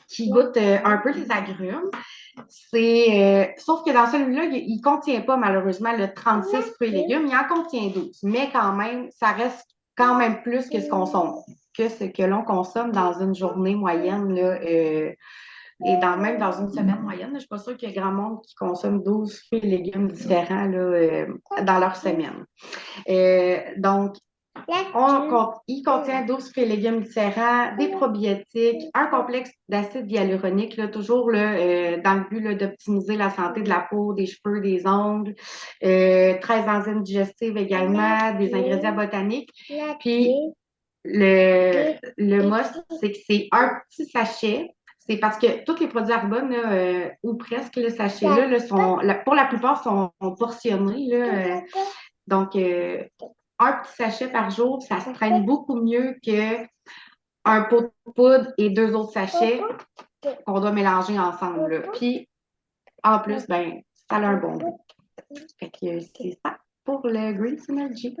Qui goûte un peu les agrumes. Sauf que dans celui-là, il ne contient pas malheureusement le 36 fruits et légumes, il en contient 12. Mais quand même, ça reste quand même plus que ce que l'on consomme dans une journée moyenne, là, et même dans une semaine moyenne. Je ne suis pas sûre qu'il y a grand monde qui consomme 12 fruits et légumes différents là, dans leur semaine. Donc, il contient 12 fruits et légumes différents, des probiotiques, un complexe d'acide hyaluronique, là, toujours là, dans le but là, d'optimiser la santé de la peau, des cheveux, des ongles, 13 enzymes digestives également, des ingrédients botaniques. Puis, le must, c'est que c'est un petit sachet. C'est parce que tous les produits Arbonne, là, ou presque le sachet-là, pour la plupart, sont portionnés. Là, donc, un petit sachet par jour, ça se traîne beaucoup mieux qu'un pot de poudre et 2 autres sachets qu'on doit mélanger ensemble. Là. Puis, en plus, ben, ça a un bon goût. Fait que c'est ça pour le Green Synergy.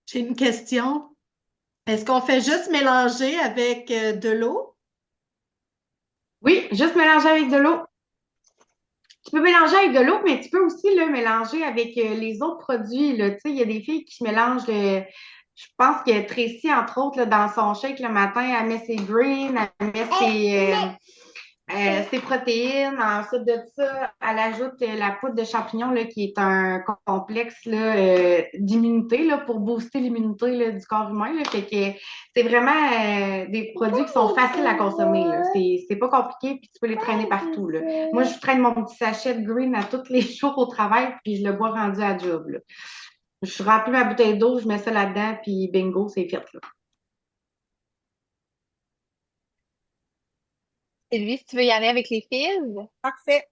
J'ai une question. Est-ce qu'on fait juste mélanger avec de l'eau? Oui, juste mélanger avec de l'eau. Tu peux mélanger avec de l'eau, mais tu peux aussi le mélanger avec les autres produits. Là. Tu sais, il y a des filles qui mélangent je pense que Tracy, entre autres, là, dans son shake le matin, elle met ses greens, elle met ses protéines. Ensuite de ça, elle ajoute la poudre de champignon là, qui est un complexe là, d'immunité là, pour booster l'immunité là, du corps humain. Là. Fait que c'est vraiment des produits qui sont faciles à consommer. Là. C'est pas compliqué, puis tu peux les traîner partout. Là. Moi, je traîne mon petit sachet de green à tous les jours au travail, puis je le bois rendu à job. Là. Je remplis ma bouteille d'eau, je mets ça là-dedans, puis bingo, c'est fait. Là. Sylvie, si tu veux y aller avec les fils. Parfait.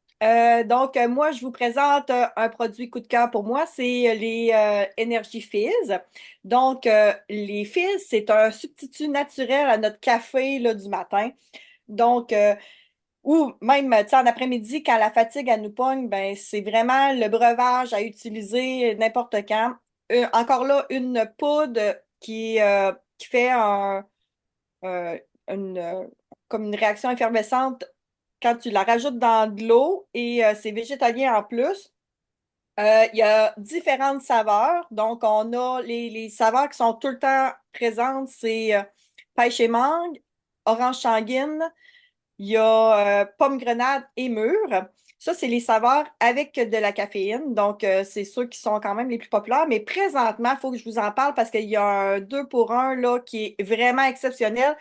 Donc, moi, je vous présente un produit coup de cœur pour moi, c'est les Energy Fizz. Donc, les Fizz, c'est un substitut naturel à notre café là, du matin. Donc, ou même, tu sais, en après-midi, quand la fatigue elle nous pogne, ben, c'est vraiment le breuvage à utiliser n'importe quand. Encore là, une poudre qui fait une, comme une réaction effervescente quand tu la rajoutes dans de l'eau et c'est végétalien en plus. Il y a différentes saveurs. Donc, on a les saveurs qui sont tout le temps présentes, c'est pêche et mangue, orange sanguine, il y a pomme grenade et mûre. Ça, c'est les saveurs avec de la caféine. Donc, c'est ceux qui sont quand même les plus populaires. Mais présentement, il faut que je vous en parle parce qu'il y a un 2 pour 1 là, qui est vraiment exceptionnel.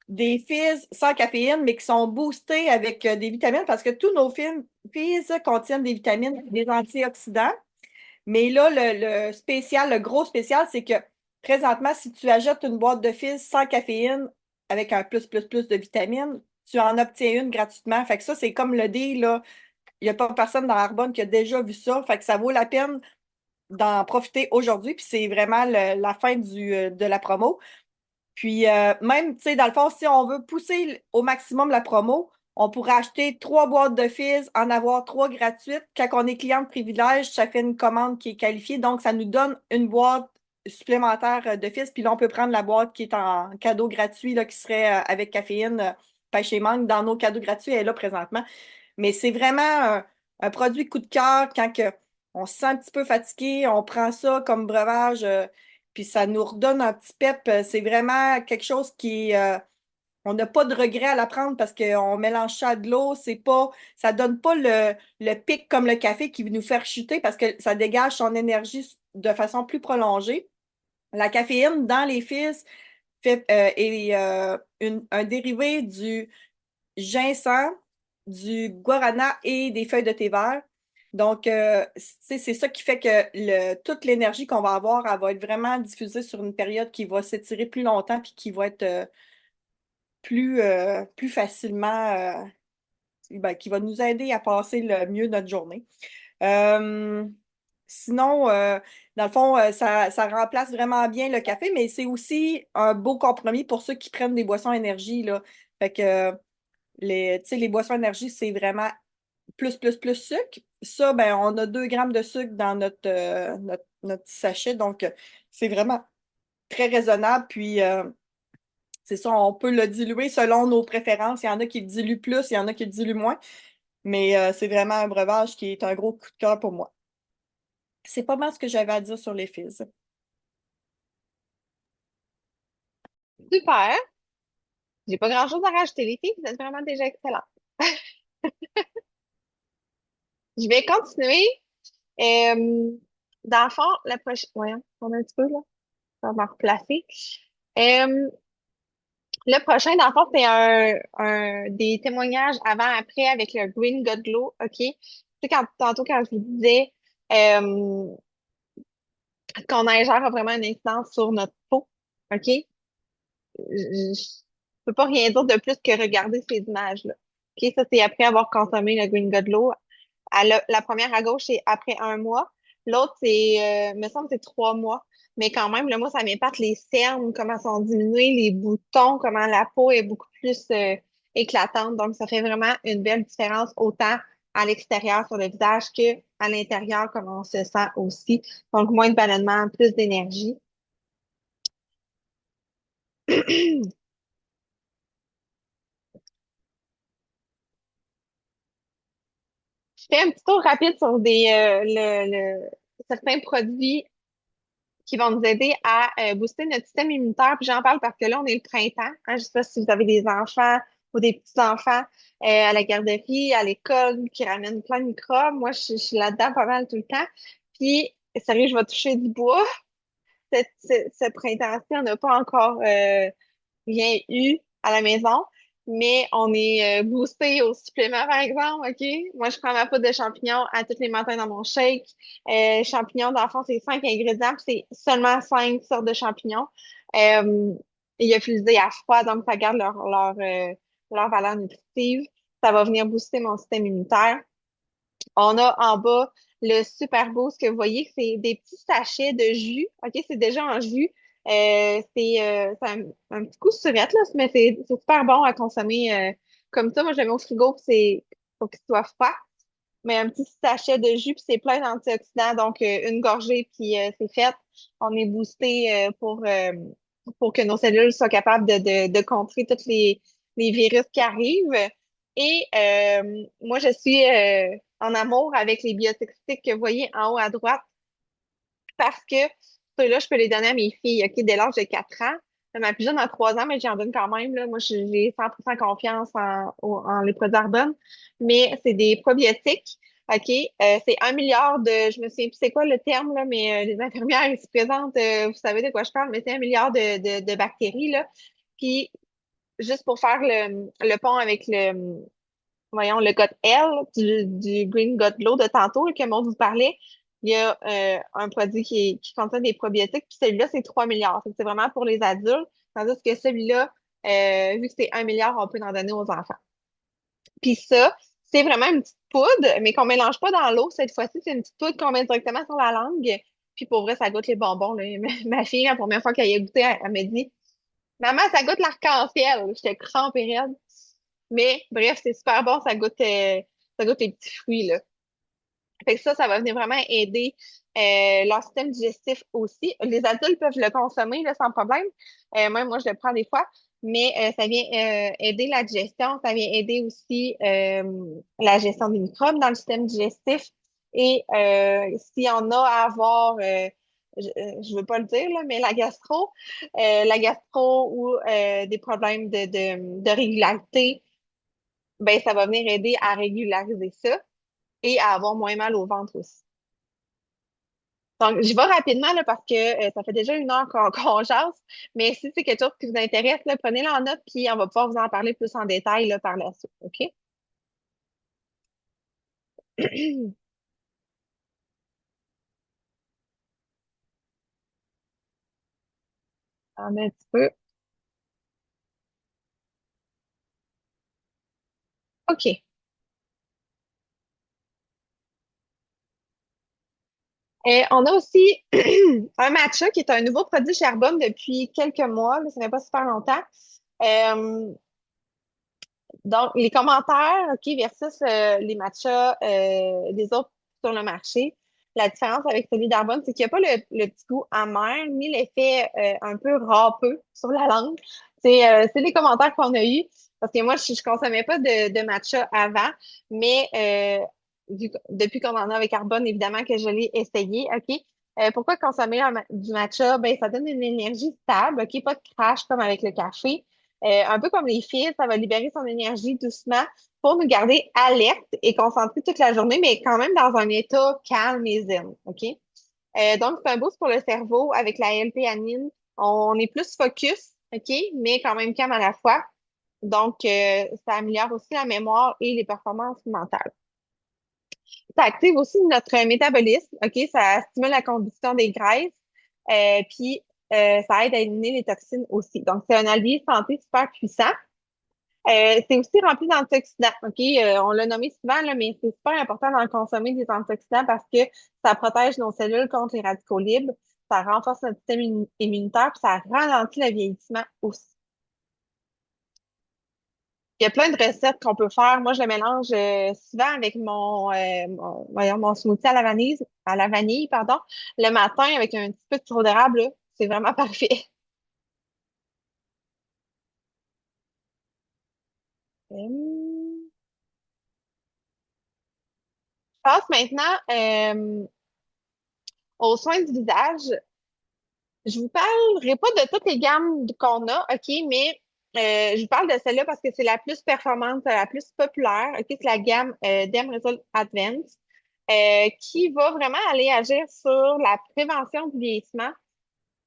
Des fizz sans caféine, mais qui sont boostés avec des vitamines parce que tous nos fizz contiennent des vitamines et des antioxydants. Mais là, le spécial, le gros spécial, c'est que présentement, si tu achètes une boîte de fizz sans caféine avec un plus de vitamines, tu en obtiens une gratuitement. Fait que ça, c'est comme le deal, là. Il n'y a pas personne dans Arbonne qui a déjà vu ça. Fait que ça vaut la peine d'en profiter aujourd'hui, puis c'est vraiment la fin de la promo. Puis même, tu sais, dans le fond, si on veut pousser au maximum la promo, on pourrait acheter 3 boîtes de fizz, en avoir 3 gratuites. Quand on est client de privilège, ça fait une commande qui est qualifiée, donc ça nous donne une boîte supplémentaire de fizz. Puis là, on peut prendre la boîte qui est en cadeau gratuit, là, qui serait avec caféine, pêche et mangue. Dans nos cadeaux gratuits, elle est là présentement. Mais c'est vraiment un produit coup de cœur quand on se sent un petit peu fatigué, on prend ça comme breuvage, puis ça nous redonne un petit pep. C'est vraiment quelque chose on n'a pas de regret à la prendre parce qu'on mélange ça à de l'eau. Ça donne pas le pic comme le café qui va nous faire chuter parce que ça dégage son énergie de façon plus prolongée. La caféine dans les fizz est un dérivé du ginseng, du guarana et des feuilles de thé vert. Donc, c'est ça qui fait que toute l'énergie qu'on va avoir, elle va être vraiment diffusée sur une période qui va s'étirer plus longtemps puis qui va être plus facilement, qui va nous aider à passer le mieux notre journée. Euh, Sinon, dans le fond, ça remplace vraiment bien le café, mais c'est aussi un beau compromis pour ceux qui prennent des boissons énergie, là. Fait que tu sais, les boissons énergie, c'est vraiment plus sucre. Ça, ben, on a 2 grammes de sucre dans notre petit sachet, donc c'est vraiment très raisonnable. Puis, c'est ça, on peut le diluer selon nos préférences. Il y en a qui le diluent plus, il y en a qui le diluent moins, mais c'est vraiment un breuvage qui est un gros coup de cœur pour moi. C'est pas mal ce que j'avais à dire sur les fizz. Super. J'ai pas grand-chose à rajouter. Les filles, vous êtes vraiment déjà excellentes. Je vais continuer. Dans le fond, la prochaine. Voyons, on a un petit peu là. On va me replacer. Euh, le prochain, dans le fond, c'est des témoignages avant-après avec le Green God Glow. OK? Tu sais, tantôt, quand je vous disais euh, qu'on ingère a vraiment une incidence sur notre peau. OK? Je peux pas rien dire de plus que regarder ces images-là. OK? Ça, c'est après avoir consommé le Green God Glow. La première à gauche, c'est après un mois. L'autre, me semble que c'est 3 mois. Mais quand même, moi, ça m'épate les cernes, comment sont diminués, les boutons, comment la peau est beaucoup plus éclatante. Donc, ça fait vraiment une belle différence autant à l'extérieur sur le visage que à l'intérieur, comment on se sent aussi. Donc, moins de ballonnement, plus d'énergie. Je fais un petit tour rapide sur certains produits qui vont nous aider à booster notre système immunitaire. Puis j'en parle parce que là, on est le printemps. Hein. Je ne sais pas si vous avez des enfants ou des petits-enfants à la garderie, à l'école, qui ramènent plein de microbes. Moi, je suis là-dedans pas mal tout le temps. Puis, sérieux, je vais toucher du bois. Ce printemps-ci, on n'a pas encore rien eu à la maison, mais on est boosté au supplément, par exemple, OK? Moi, je prends ma poudre de champignons à tous les matins dans mon shake. Champignons, dans le fond, c'est 5 ingrédients, puis c'est seulement 5 sortes de champignons. Euh, il y a fusé à froid, donc ça garde leur valeur nutritive. Ça va venir booster mon système immunitaire. On a en bas le super beau, ce que vous voyez, c'est des petits sachets de jus. OK, c'est déjà en jus. C'est un petit coup de surette, là, mais c'est super bon à consommer comme ça. Moi, je le mets au frigo, puis faut qu'il soit froid. Mais un petit sachet de jus, puis c'est plein d'antioxydants. Donc, une gorgée, puis c'est fait. On est boosté pour que nos cellules soient capables de contrer tous les virus qui arrivent. Et moi, je suis en amour avec les biotoxiques que vous voyez en haut à droite parce que ceux-là, je peux les donner à mes filles, OK, dès l'âge de 4 ans. Ma plus jeune a 3 ans, mais j'en donne quand même. Là. Moi, j'ai 100% confiance en les produits Arbonne. Mais c'est des probiotiques. OK? C'est 1 milliard je me souviens plus c'est quoi le terme, là, mais les infirmières ici présentes, vous savez de quoi je parle, mais c'est 1 milliard de bactéries, là. Puis, juste pour faire le pont avec voyons, le code L du Green God Glow de tantôt, là, que Maud vous parlait, il y a un produit qui contient des probiotiques, puis celui-là, c'est 3 milliards. Fait que c'est vraiment pour les adultes, tandis que celui-là, vu que c'est 1 milliard, on peut en donner aux enfants. Puis ça, c'est vraiment une petite poudre, mais qu'on mélange pas dans l'eau cette fois-ci. C'est une petite poudre qu'on met directement sur la langue. Puis pour vrai, ça goûte les bonbons, là. Ma fille, la première fois qu'elle y a goûté, elle m'a dit, Maman, ça goûte l'arc-en-ciel. J'étais crampée raide. Mais bref, c'est super bon, ça goûte les petits fruits, là. Fait que ça va venir vraiment aider leur système digestif aussi. Les adultes peuvent le consommer là, sans problème. Même moi, je le prends des fois. Mais ça vient aider la digestion, ça vient aider aussi la gestion des microbes dans le système digestif. Et s'il y en a à avoir, je veux pas le dire, là, mais la gastro ou des problèmes de régularité, ben ça va venir aider à régulariser ça et à avoir moins mal au ventre aussi. Donc, je vais rapidement là, parce que ça fait déjà 1 heure qu'on jase, mais si c'est quelque chose qui vous intéresse, là, prenez-le en note, puis on va pouvoir vous en parler plus en détail là, par la suite. OK? On met un petit peu. OK. Et on a aussi un matcha qui est un nouveau produit chez Arbonne depuis quelques mois, mais ça fait pas super longtemps. Euh, Donc, les commentaires, OK, versus les matchas des autres sur le marché. La différence avec celui d'Arbonne, c'est qu'il n'y a pas le petit goût amer, ni l'effet un peu râpeux sur la langue. C'est les commentaires qu'on a eus. Parce que moi, je consommais pas de matcha avant, mais depuis qu'on en a avec Arbonne, évidemment que je l'ai essayé, OK? Pourquoi consommer du matcha? Ben, ça donne une énergie stable, OK? Pas de crash comme avec le café. Un peu comme les fils, ça va libérer son énergie doucement pour nous garder alertes et concentrés toute la journée, mais quand même dans un état calme et zen. OK? Donc, c'est un boost pour le cerveau avec la L-théanine. On est plus focus, OK? Mais quand même calme à la fois. Donc, ça améliore aussi la mémoire et les performances mentales. Ça active aussi notre métabolisme, OK? Ça stimule la combustion des graisses, puis ça aide à éliminer les toxines aussi. Donc, c'est un allié santé super puissant. C'est aussi rempli d'antioxydants, OK? On l'a nommé souvent, là, mais c'est super important d'en consommer des antioxydants parce que ça protège nos cellules contre les radicaux libres, ça renforce notre système immunitaire, puis ça ralentit le vieillissement aussi. Il y a plein de recettes qu'on peut faire. Moi, je le mélange souvent avec voyons, mon smoothie à la vanille, pardon, le matin avec un petit peu de sirop d'érable, là. C'est vraiment parfait. Je passe maintenant aux soins du visage. Je vous parlerai pas de toutes les gammes qu'on a, OK, mais je vous parle de celle-là parce que c'est la plus performante, la plus populaire, OK, c'est la gamme Dem Result Advanced, qui va vraiment aller agir sur la prévention du vieillissement,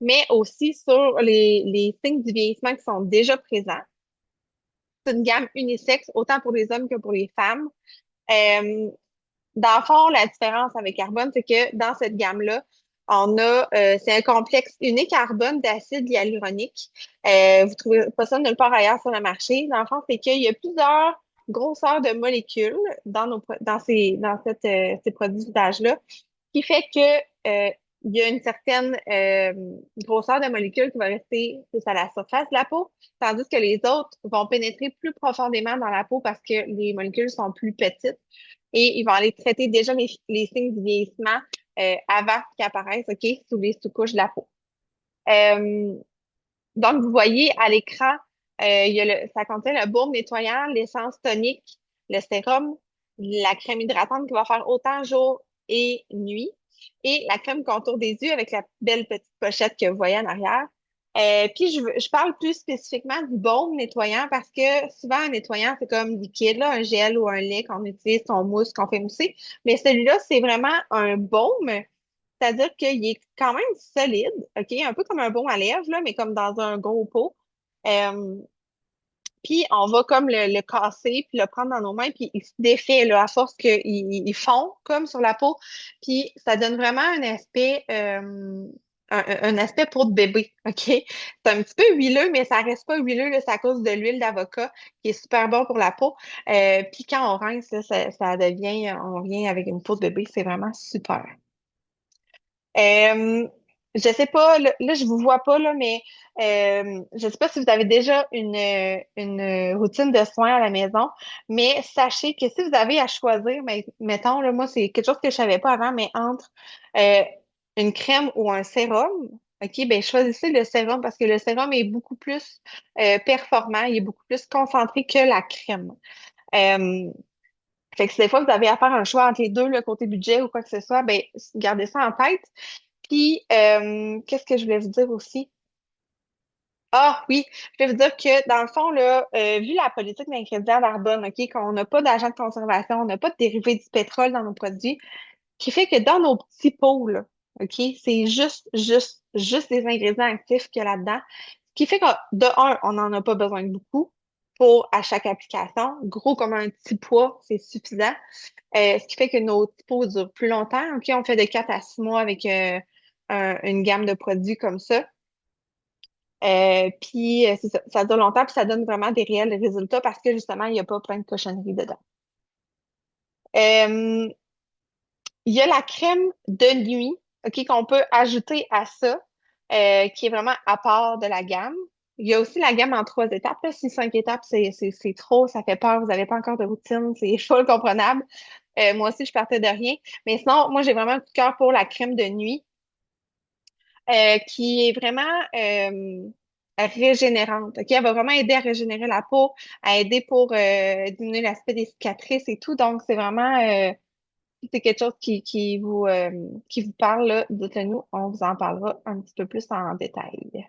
mais aussi sur les signes du vieillissement qui sont déjà présents. C'est une gamme unisexe, autant pour les hommes que pour les femmes. Euh, Dans le fond, la différence avec carbone, c'est que dans cette gamme-là, c'est un complexe unique carbone d'acide hyaluronique. Vous trouvez pas ça nulle part ailleurs sur le marché. Dans le fond, c'est qu'il y a plusieurs grosseurs de molécules dans ces produits d'âge-là, qui fait que il y a une certaine grosseur de molécules qui va rester plus à la surface de la peau, tandis que les autres vont pénétrer plus profondément dans la peau parce que les molécules sont plus petites et ils vont aller traiter déjà les signes du vieillissement avant qu'ils apparaissent, OK, sous les sous-couches de la peau. Euh, donc, vous voyez à l'écran, ça contient le baume nettoyant, l'essence tonique, le sérum, la crème hydratante qui va faire autant jour et nuit, et la crème contour des yeux avec la belle petite pochette que vous voyez en arrière. Puis, je parle plus spécifiquement du baume nettoyant parce que souvent, un nettoyant, c'est comme liquide, là, un gel ou un lait qu'on utilise, qu'on mousse, qu'on fait mousser. Mais celui-là, c'est vraiment un baume, c'est-à-dire qu'il est quand même solide, OK? Un peu comme un baume à lèvres, là, mais comme dans un gros pot. Euh, Puis on va comme le casser, puis le prendre dans nos mains, puis il se défait là, à force qu'il fond comme sur la peau. Puis ça donne vraiment un aspect peau de bébé, OK? C'est un petit peu huileux, mais ça reste pas huileux, là, c'est à cause de l'huile d'avocat qui est super bon pour la peau. Puis quand on rince, là, ça devient, on revient avec une peau de bébé, c'est vraiment super. Euh, je sais pas, là, je vous vois pas, là, mais je sais pas si vous avez déjà une routine de soins à la maison, mais sachez que si vous avez à choisir, mettons, là, moi, c'est quelque chose que je savais pas avant, mais entre euh, une crème ou un sérum, OK, ben choisissez le sérum parce que le sérum est beaucoup plus performant, il est beaucoup plus concentré que la crème. Euh, Fait que si des fois vous avez à faire un choix entre les deux, le côté budget ou quoi que ce soit, ben gardez ça en tête. Puis, qu'est-ce que je voulais vous dire aussi? Ah oui, je vais vous dire que dans le fond, là, vu la politique d'ingrédients d'Arbonne, OK, qu'on n'a pas d'agent de conservation, on n'a pas de dérivés du pétrole dans nos produits, qui fait que dans nos petits pots, là, OK, c'est juste des ingrédients actifs qu'il y a là-dedans. Ce qui fait que, de un, on n'en a pas besoin de beaucoup pour à chaque application. Gros comme un petit pois, c'est suffisant. Ce qui fait que nos petits pots durent plus longtemps. OK, on fait de 4 à 6 mois avec une gamme de produits comme ça. Puis c'est ça, ça dure longtemps, puis ça donne vraiment des réels résultats parce que justement, il n'y a pas plein de cochonneries dedans. Euh, il y a la crème de nuit, OK, qu'on peut ajouter à ça, qui est vraiment à part de la gamme. Il y a aussi la gamme en 3 étapes. Là. Si 5 étapes, c'est trop, ça fait peur, vous n'avez pas encore de routine, c'est full comprenable. Moi aussi, je partais de rien. Mais sinon, moi, j'ai vraiment un coup de cœur pour la crème de nuit, qui est vraiment régénérante. OK? Elle va vraiment aider à régénérer la peau, à aider pour diminuer l'aspect des cicatrices et tout. Donc, c'est vraiment si c'est quelque chose qui vous parle, là, dites-le nous, on vous en parlera un petit peu plus en détail.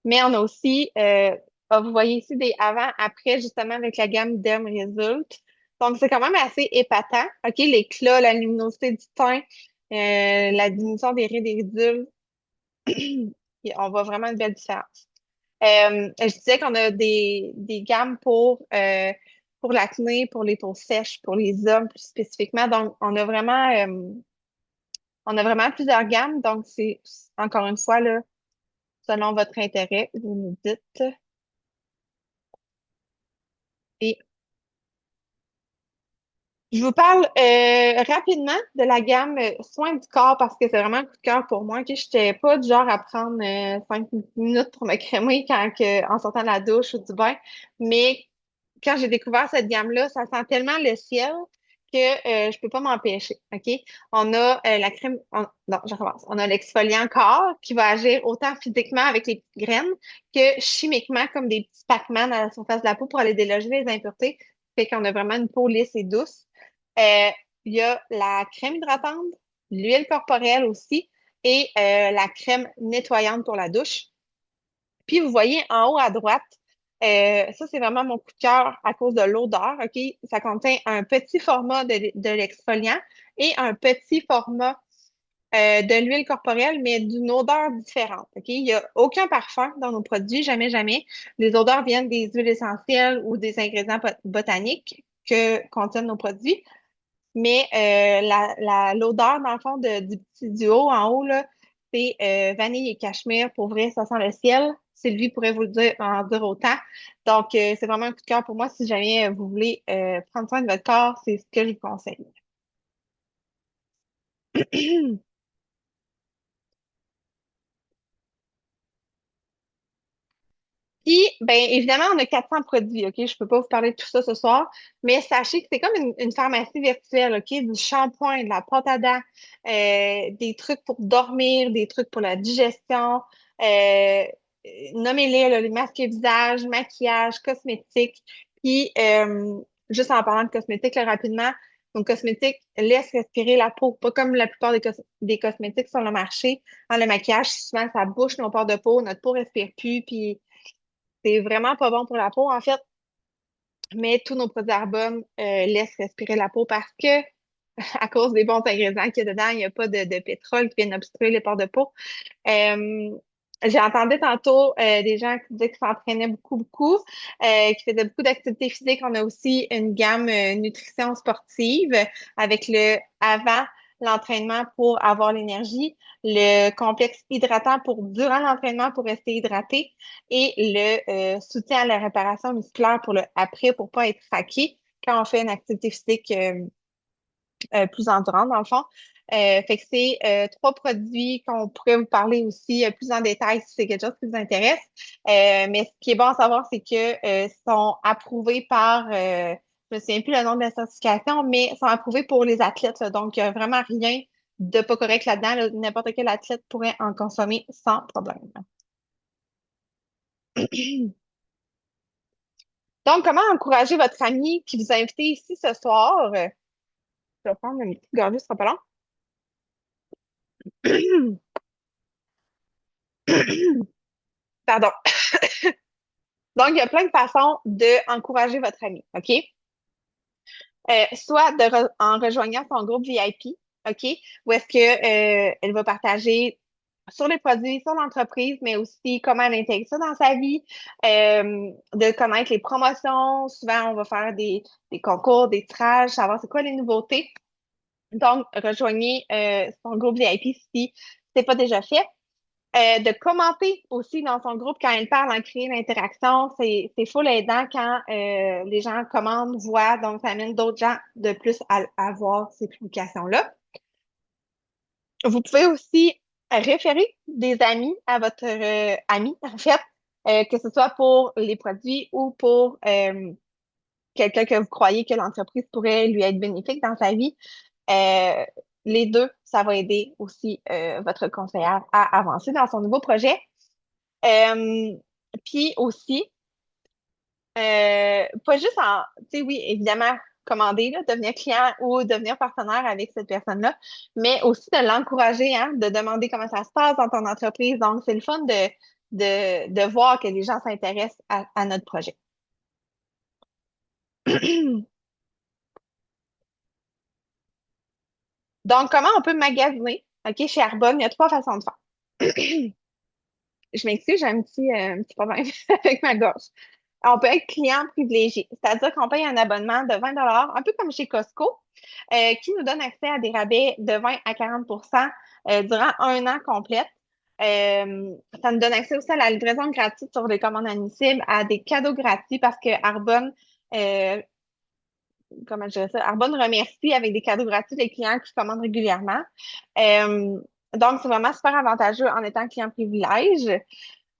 Mais on a aussi, vous voyez ici des avant-après, justement, avec la gamme Derm Result. Donc, c'est quand même assez épatant. OK, l'éclat, la luminosité du teint, la diminution des rides et ridules, et on voit vraiment une belle différence. Je disais qu'on a des gammes pour l'acné, pour les peaux sèches, pour les hommes plus spécifiquement. Donc, on a vraiment plusieurs gammes. Donc, c'est encore une fois, là, selon votre intérêt, vous nous dites. Et je vous parle rapidement de la gamme soins du corps parce que c'est vraiment un coup de cœur pour moi. Que je n'étais pas du genre à prendre 5 minutes pour me crémer en sortant de la douche ou du bain. Mais quand j'ai découvert cette gamme-là, ça sent tellement le ciel que je peux pas m'empêcher. OK? On a la crème. Non, je recommence. On a l'exfoliant corps qui va agir autant physiquement avec les petites graines que chimiquement comme des petits Pac-Man à la surface de la peau pour aller déloger les impuretés. Fait qu'on a vraiment une peau lisse et douce. Euh, il y a la crème hydratante, l'huile corporelle aussi et la crème nettoyante pour la douche. Puis vous voyez en haut à droite, ça c'est vraiment mon coup de cœur à cause de l'odeur. OK? Ça contient un petit format de l'exfoliant et un petit format de l'huile corporelle, mais d'une odeur différente. OK? Il n'y a aucun parfum dans nos produits, jamais, jamais. Les odeurs viennent des huiles essentielles ou des ingrédients botaniques que contiennent nos produits. Mais l'odeur, dans le fond, du petit duo en haut, là, c'est vanille et cachemire. Pour vrai, ça sent le ciel. Sylvie pourrait vous le dire, en dire autant. Donc, c'est vraiment un coup de cœur pour moi. Si jamais vous voulez prendre soin de votre corps, c'est ce que je vous conseille. Puis, ben, évidemment, on a 400 produits, OK? Je peux pas vous parler de tout ça ce soir, mais sachez que c'est comme une pharmacie virtuelle, OK? Du shampoing, de la pâte à dents, des trucs pour dormir, des trucs pour la digestion, euh, nommez-les, là, les masques visage, maquillage, cosmétiques. Puis, juste en parlant de cosmétiques, là, rapidement, donc, cosmétiques laisse respirer la peau, pas comme la plupart des cosmétiques sur le marché. Dans le maquillage, souvent, ça bouche nos pores de peau, notre peau respire plus, puis c'est vraiment pas bon pour la peau, en fait, mais tous nos produits Arbonne laissent respirer la peau parce que, à cause des bons ingrédients qu'il y a dedans, il n'y a pas de pétrole qui viennent obstruer les pores de peau. Euh, j'ai entendu tantôt des gens qui disaient qu'ils s'entraînaient beaucoup, beaucoup, qui faisaient beaucoup d'activités physiques. On a aussi une gamme nutrition sportive avec le avant l'entraînement pour avoir l'énergie, le complexe hydratant pour durant l'entraînement pour rester hydraté et le soutien à la réparation musculaire pour le après pour pas être craqué quand on fait une activité physique plus endurante dans le fond. Fait que c'est trois produits qu'on pourrait vous parler aussi plus en détail si c'est quelque chose qui vous intéresse. Mais ce qui est bon à savoir, c'est que sont approuvés par, je me souviens plus le nom de la certification, mais sont approuvés pour les athlètes, là. Donc, il n'y a vraiment rien de pas correct là-dedans, là. N'importe quel athlète pourrait en consommer sans problème. Donc, comment encourager votre ami qui vous a invité ici ce soir? Je vais prendre une petite gorgée, ce sera pas long. Pardon. Donc, il y a plein de façons d'encourager votre ami, OK? Soit en rejoignant son groupe VIP, OK? Où est-ce que elle va partager sur les produits, sur l'entreprise, mais aussi comment elle intègre ça dans sa vie, de connaître les promotions. Souvent, on va faire des concours, des tirages, savoir c'est quoi les nouveautés. Donc, rejoignez son groupe VIP si c'est pas déjà fait. De commenter aussi dans son groupe quand elle parle, en créer l'interaction, c'est full aidant quand les gens commandent, voient, donc ça amène d'autres gens de plus à voir ces publications-là. Vous pouvez aussi référer des amis à votre ami, en fait, que ce soit pour les produits ou pour quelqu'un que vous croyez que l'entreprise pourrait lui être bénéfique dans sa vie. Euh, les deux, ça va aider aussi votre conseillère à avancer dans son nouveau projet. Euh, Puis aussi, pas juste tu sais, oui, évidemment, commander, là, devenir client ou devenir partenaire avec cette personne-là, mais aussi de l'encourager, hein, de demander comment ça se passe dans ton entreprise. Donc, c'est le fun de voir que les gens s'intéressent à notre projet. Donc, comment on peut magasiner? OK, chez Arbonne, il y a trois façons de faire. Je m'excuse, j'ai un petit problème avec ma gorge. On peut être client privilégié, c'est-à-dire qu'on paye un abonnement de 20 un peu comme chez Costco, qui nous donne accès à des rabais de 20 à 40 durant un an complet. Ça nous donne accès aussi à la livraison gratuite sur les commandes admissibles, à des cadeaux gratuits parce que Arbonne, euh, comment je dirais ça, Arbonne remercie avec des cadeaux gratuits les clients qui commandent régulièrement. Euh, donc, c'est vraiment super avantageux en étant client privilège.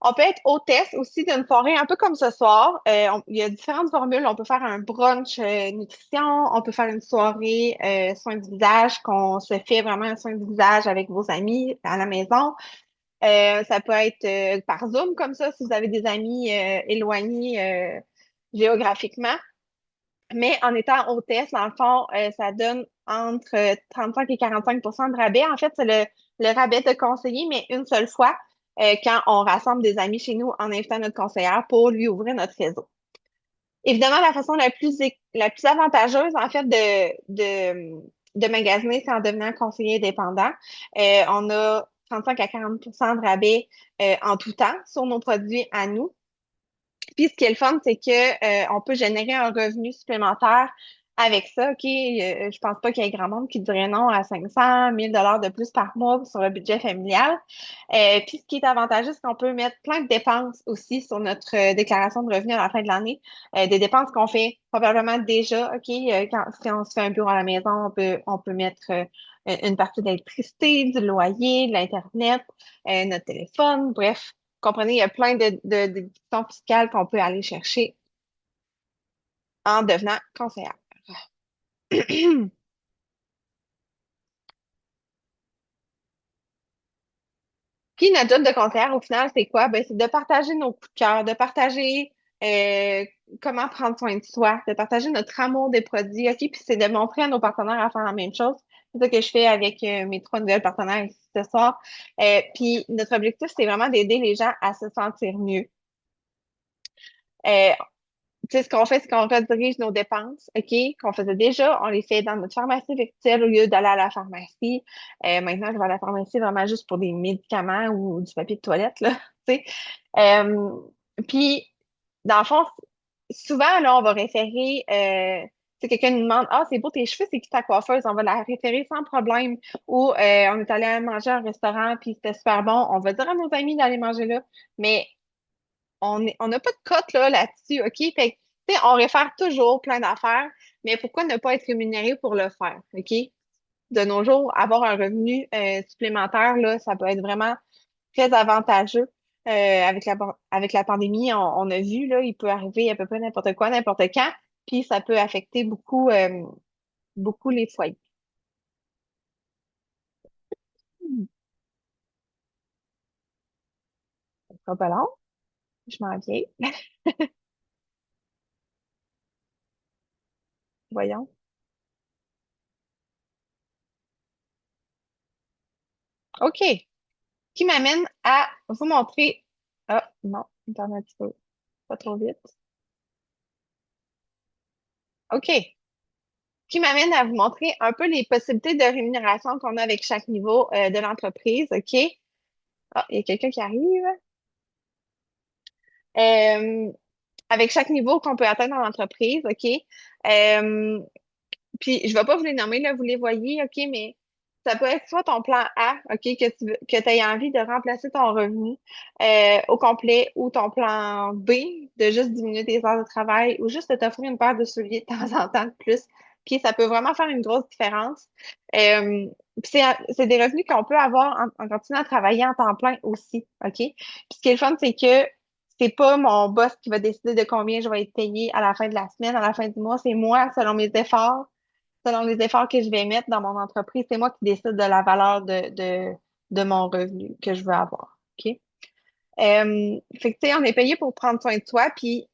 On peut être hôtesse aussi d'une soirée, un peu comme ce soir. Il y a différentes formules. On peut faire un brunch nutrition, on peut faire une soirée soins du visage, qu'on se fait vraiment un soin du visage avec vos amis à la maison. Ça peut être par Zoom comme ça, si vous avez des amis éloignés géographiquement. Mais en étant hôtesse, dans le fond, ça donne entre 35 et 45 de rabais. En fait, c'est le rabais de conseiller, mais une seule fois quand on rassemble des amis chez nous en invitant notre conseillère pour lui ouvrir notre réseau. Évidemment, la façon la plus avantageuse, en fait, de magasiner, c'est en devenant conseiller indépendant. On a 35 à 40 de rabais en tout temps sur nos produits à nous. Puis ce qui est le fun, c'est que on peut générer un revenu supplémentaire avec ça. OK, je pense pas qu'il y ait grand monde qui dirait non à 500, 1000 $ de plus par mois sur le budget familial. Puis ce qui est avantageux, c'est qu'on peut mettre plein de dépenses aussi sur notre déclaration de revenus à la fin de l'année. Des dépenses qu'on fait probablement déjà. OK, si on se fait un bureau à la maison, on peut mettre une partie de l'électricité, du loyer, de l'Internet, notre téléphone, bref. Comprenez, il y a plein de déductions fiscales qu'on peut aller chercher en devenant conseillère. Puis notre job de conseillère, au final, c'est quoi? Ben, c'est de partager nos coups de cœur, de partager euh, comment prendre soin de soi, de partager notre amour des produits, OK? Puis c'est de montrer à nos partenaires à faire la même chose. C'est ça que je fais avec mes trois nouvelles partenaires ici ce soir. Puis notre objectif, c'est vraiment d'aider les gens à se sentir mieux. Euh, Tu sais, ce qu'on fait, c'est qu'on redirige nos dépenses, OK, qu'on faisait déjà, on les fait dans notre pharmacie virtuelle au lieu d'aller à la pharmacie. Maintenant, je vais à la pharmacie vraiment juste pour des médicaments ou du papier de toilette, là, tu sais. Euh, Puis, dans le fond, souvent, là, on va référer, si quelqu'un nous demande, ah, c'est beau tes cheveux, c'est qui ta coiffeuse? On va la référer sans problème. Ou on est allé manger à un restaurant, puis c'était super bon. On va dire à nos amis d'aller manger là. Mais on n'a pas de cote là-dessus, OK? Fait que, tu sais, on réfère toujours plein d'affaires, mais pourquoi ne pas être rémunéré pour le faire, OK? de nos jours, avoir un revenu supplémentaire, là, ça peut être vraiment très avantageux. Avec la pandémie, on a vu, là, il peut arriver à peu près n'importe quoi, n'importe quand, puis ça peut affecter beaucoup les foyers. Ça sera pas long, je m'en viens. Voyons. OK. Qui m'amène à vous montrer. Ah, non, attends un petit peu. Pas trop vite. OK. Qui m'amène à vous montrer un peu les possibilités de rémunération qu'on a avec chaque niveau de l'entreprise. OK? Ah, il y a quelqu'un qui arrive. Euh, avec chaque niveau qu'on peut atteindre dans l'entreprise. OK? Euh, Puis, je vais pas vous les nommer, là, vous les voyez, OK, mais ça peut être soit ton plan A, OK, que tu aies envie de remplacer ton revenu au complet, ou ton plan B, de juste diminuer tes heures de travail, ou juste de t'offrir une paire de souliers de temps en temps de plus. Puis, ça peut vraiment faire une grosse différence. Puis, c'est des revenus qu'on peut avoir en continuant à travailler en temps plein aussi, OK? Puis, ce qui est le fun, c'est que c'est pas mon boss qui va décider de combien je vais être payé à la fin de la semaine, à la fin du mois. C'est moi, selon les efforts que je vais mettre dans mon entreprise, c'est moi qui décide de la valeur de mon revenu que je veux avoir. OK? Fait que, tu sais, on est payé pour prendre soin de soi, puis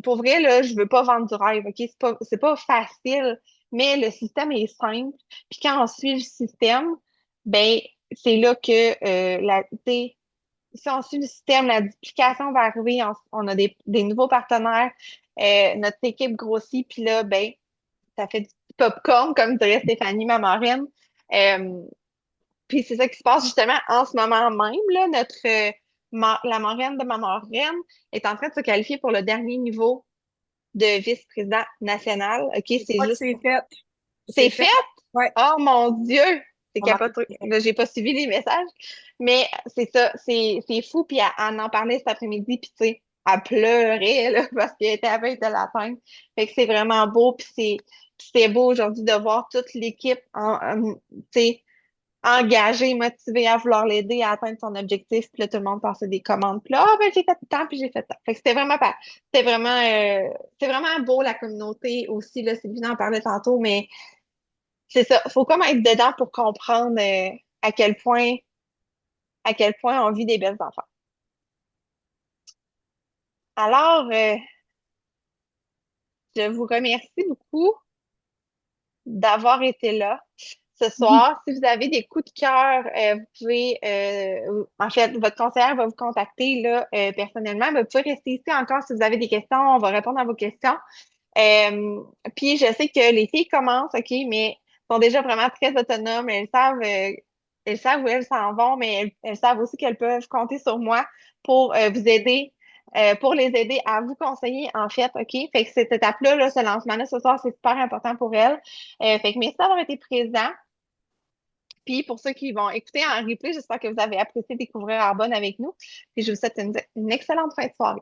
pour vrai, là, je veux pas vendre du rêve, OK? C'est pas facile, mais le système est simple. Puis quand on suit le système, ben, c'est là que, tu sais, si on suit le système, la duplication va arriver, on a des nouveaux partenaires, notre équipe grossit, puis là, ben, ça fait du popcorn, comme dirait Stéphanie, ma marraine. Euh, Puis c'est ça qui se passe justement en ce moment même. Là, la marraine de ma marraine est en train de se qualifier pour le dernier niveau de vice-président national. OK, Je c'est crois que juste. c'est fait. C'est C'est fait? fait. Ouais. Oh mon Dieu! C'est On a capoté. Là, j'ai pas suivi les messages. Mais c'est ça, c'est fou. Puis elle en parlait cet après-midi, puis tu sais, elle pleurait là, parce qu'elle était à veille de l'atteindre. Fait que c'est vraiment beau, puis c'est beau aujourd'hui de voir toute l'équipe tu sais, engagée, motivée à vouloir l'aider à atteindre son objectif. Puis là, tout le monde passait des commandes. Puis là, ah ben j'ai fait tant, puis j'ai fait tant. Fait que c'était vraiment beau la communauté aussi. Là, Sylvie en parlait tantôt, mais c'est ça. Faut comme être dedans pour comprendre à quel point on vit des belles affaires. Alors, je vous remercie beaucoup d'avoir été là ce soir. Si vous avez des coups de cœur, vous pouvez, en fait, votre conseillère va vous contacter là, personnellement. Mais vous pouvez rester ici encore si vous avez des questions. On va répondre à vos questions. Euh, Puis je sais que les filles commencent, OK, mais sont déjà vraiment très autonomes. Elles savent où elles s'en vont, mais elles savent aussi qu'elles peuvent compter sur moi pour vous aider, pour les aider à vous conseiller, en fait, OK? Fait que cette étape-là, là, ce lancement-là, ce soir, c'est super important pour elles. Fait que merci d'avoir été présent. Puis pour ceux qui vont écouter en replay, j'espère que vous avez apprécié découvrir Arbonne avec nous. Puis je vous souhaite une excellente fin de soirée.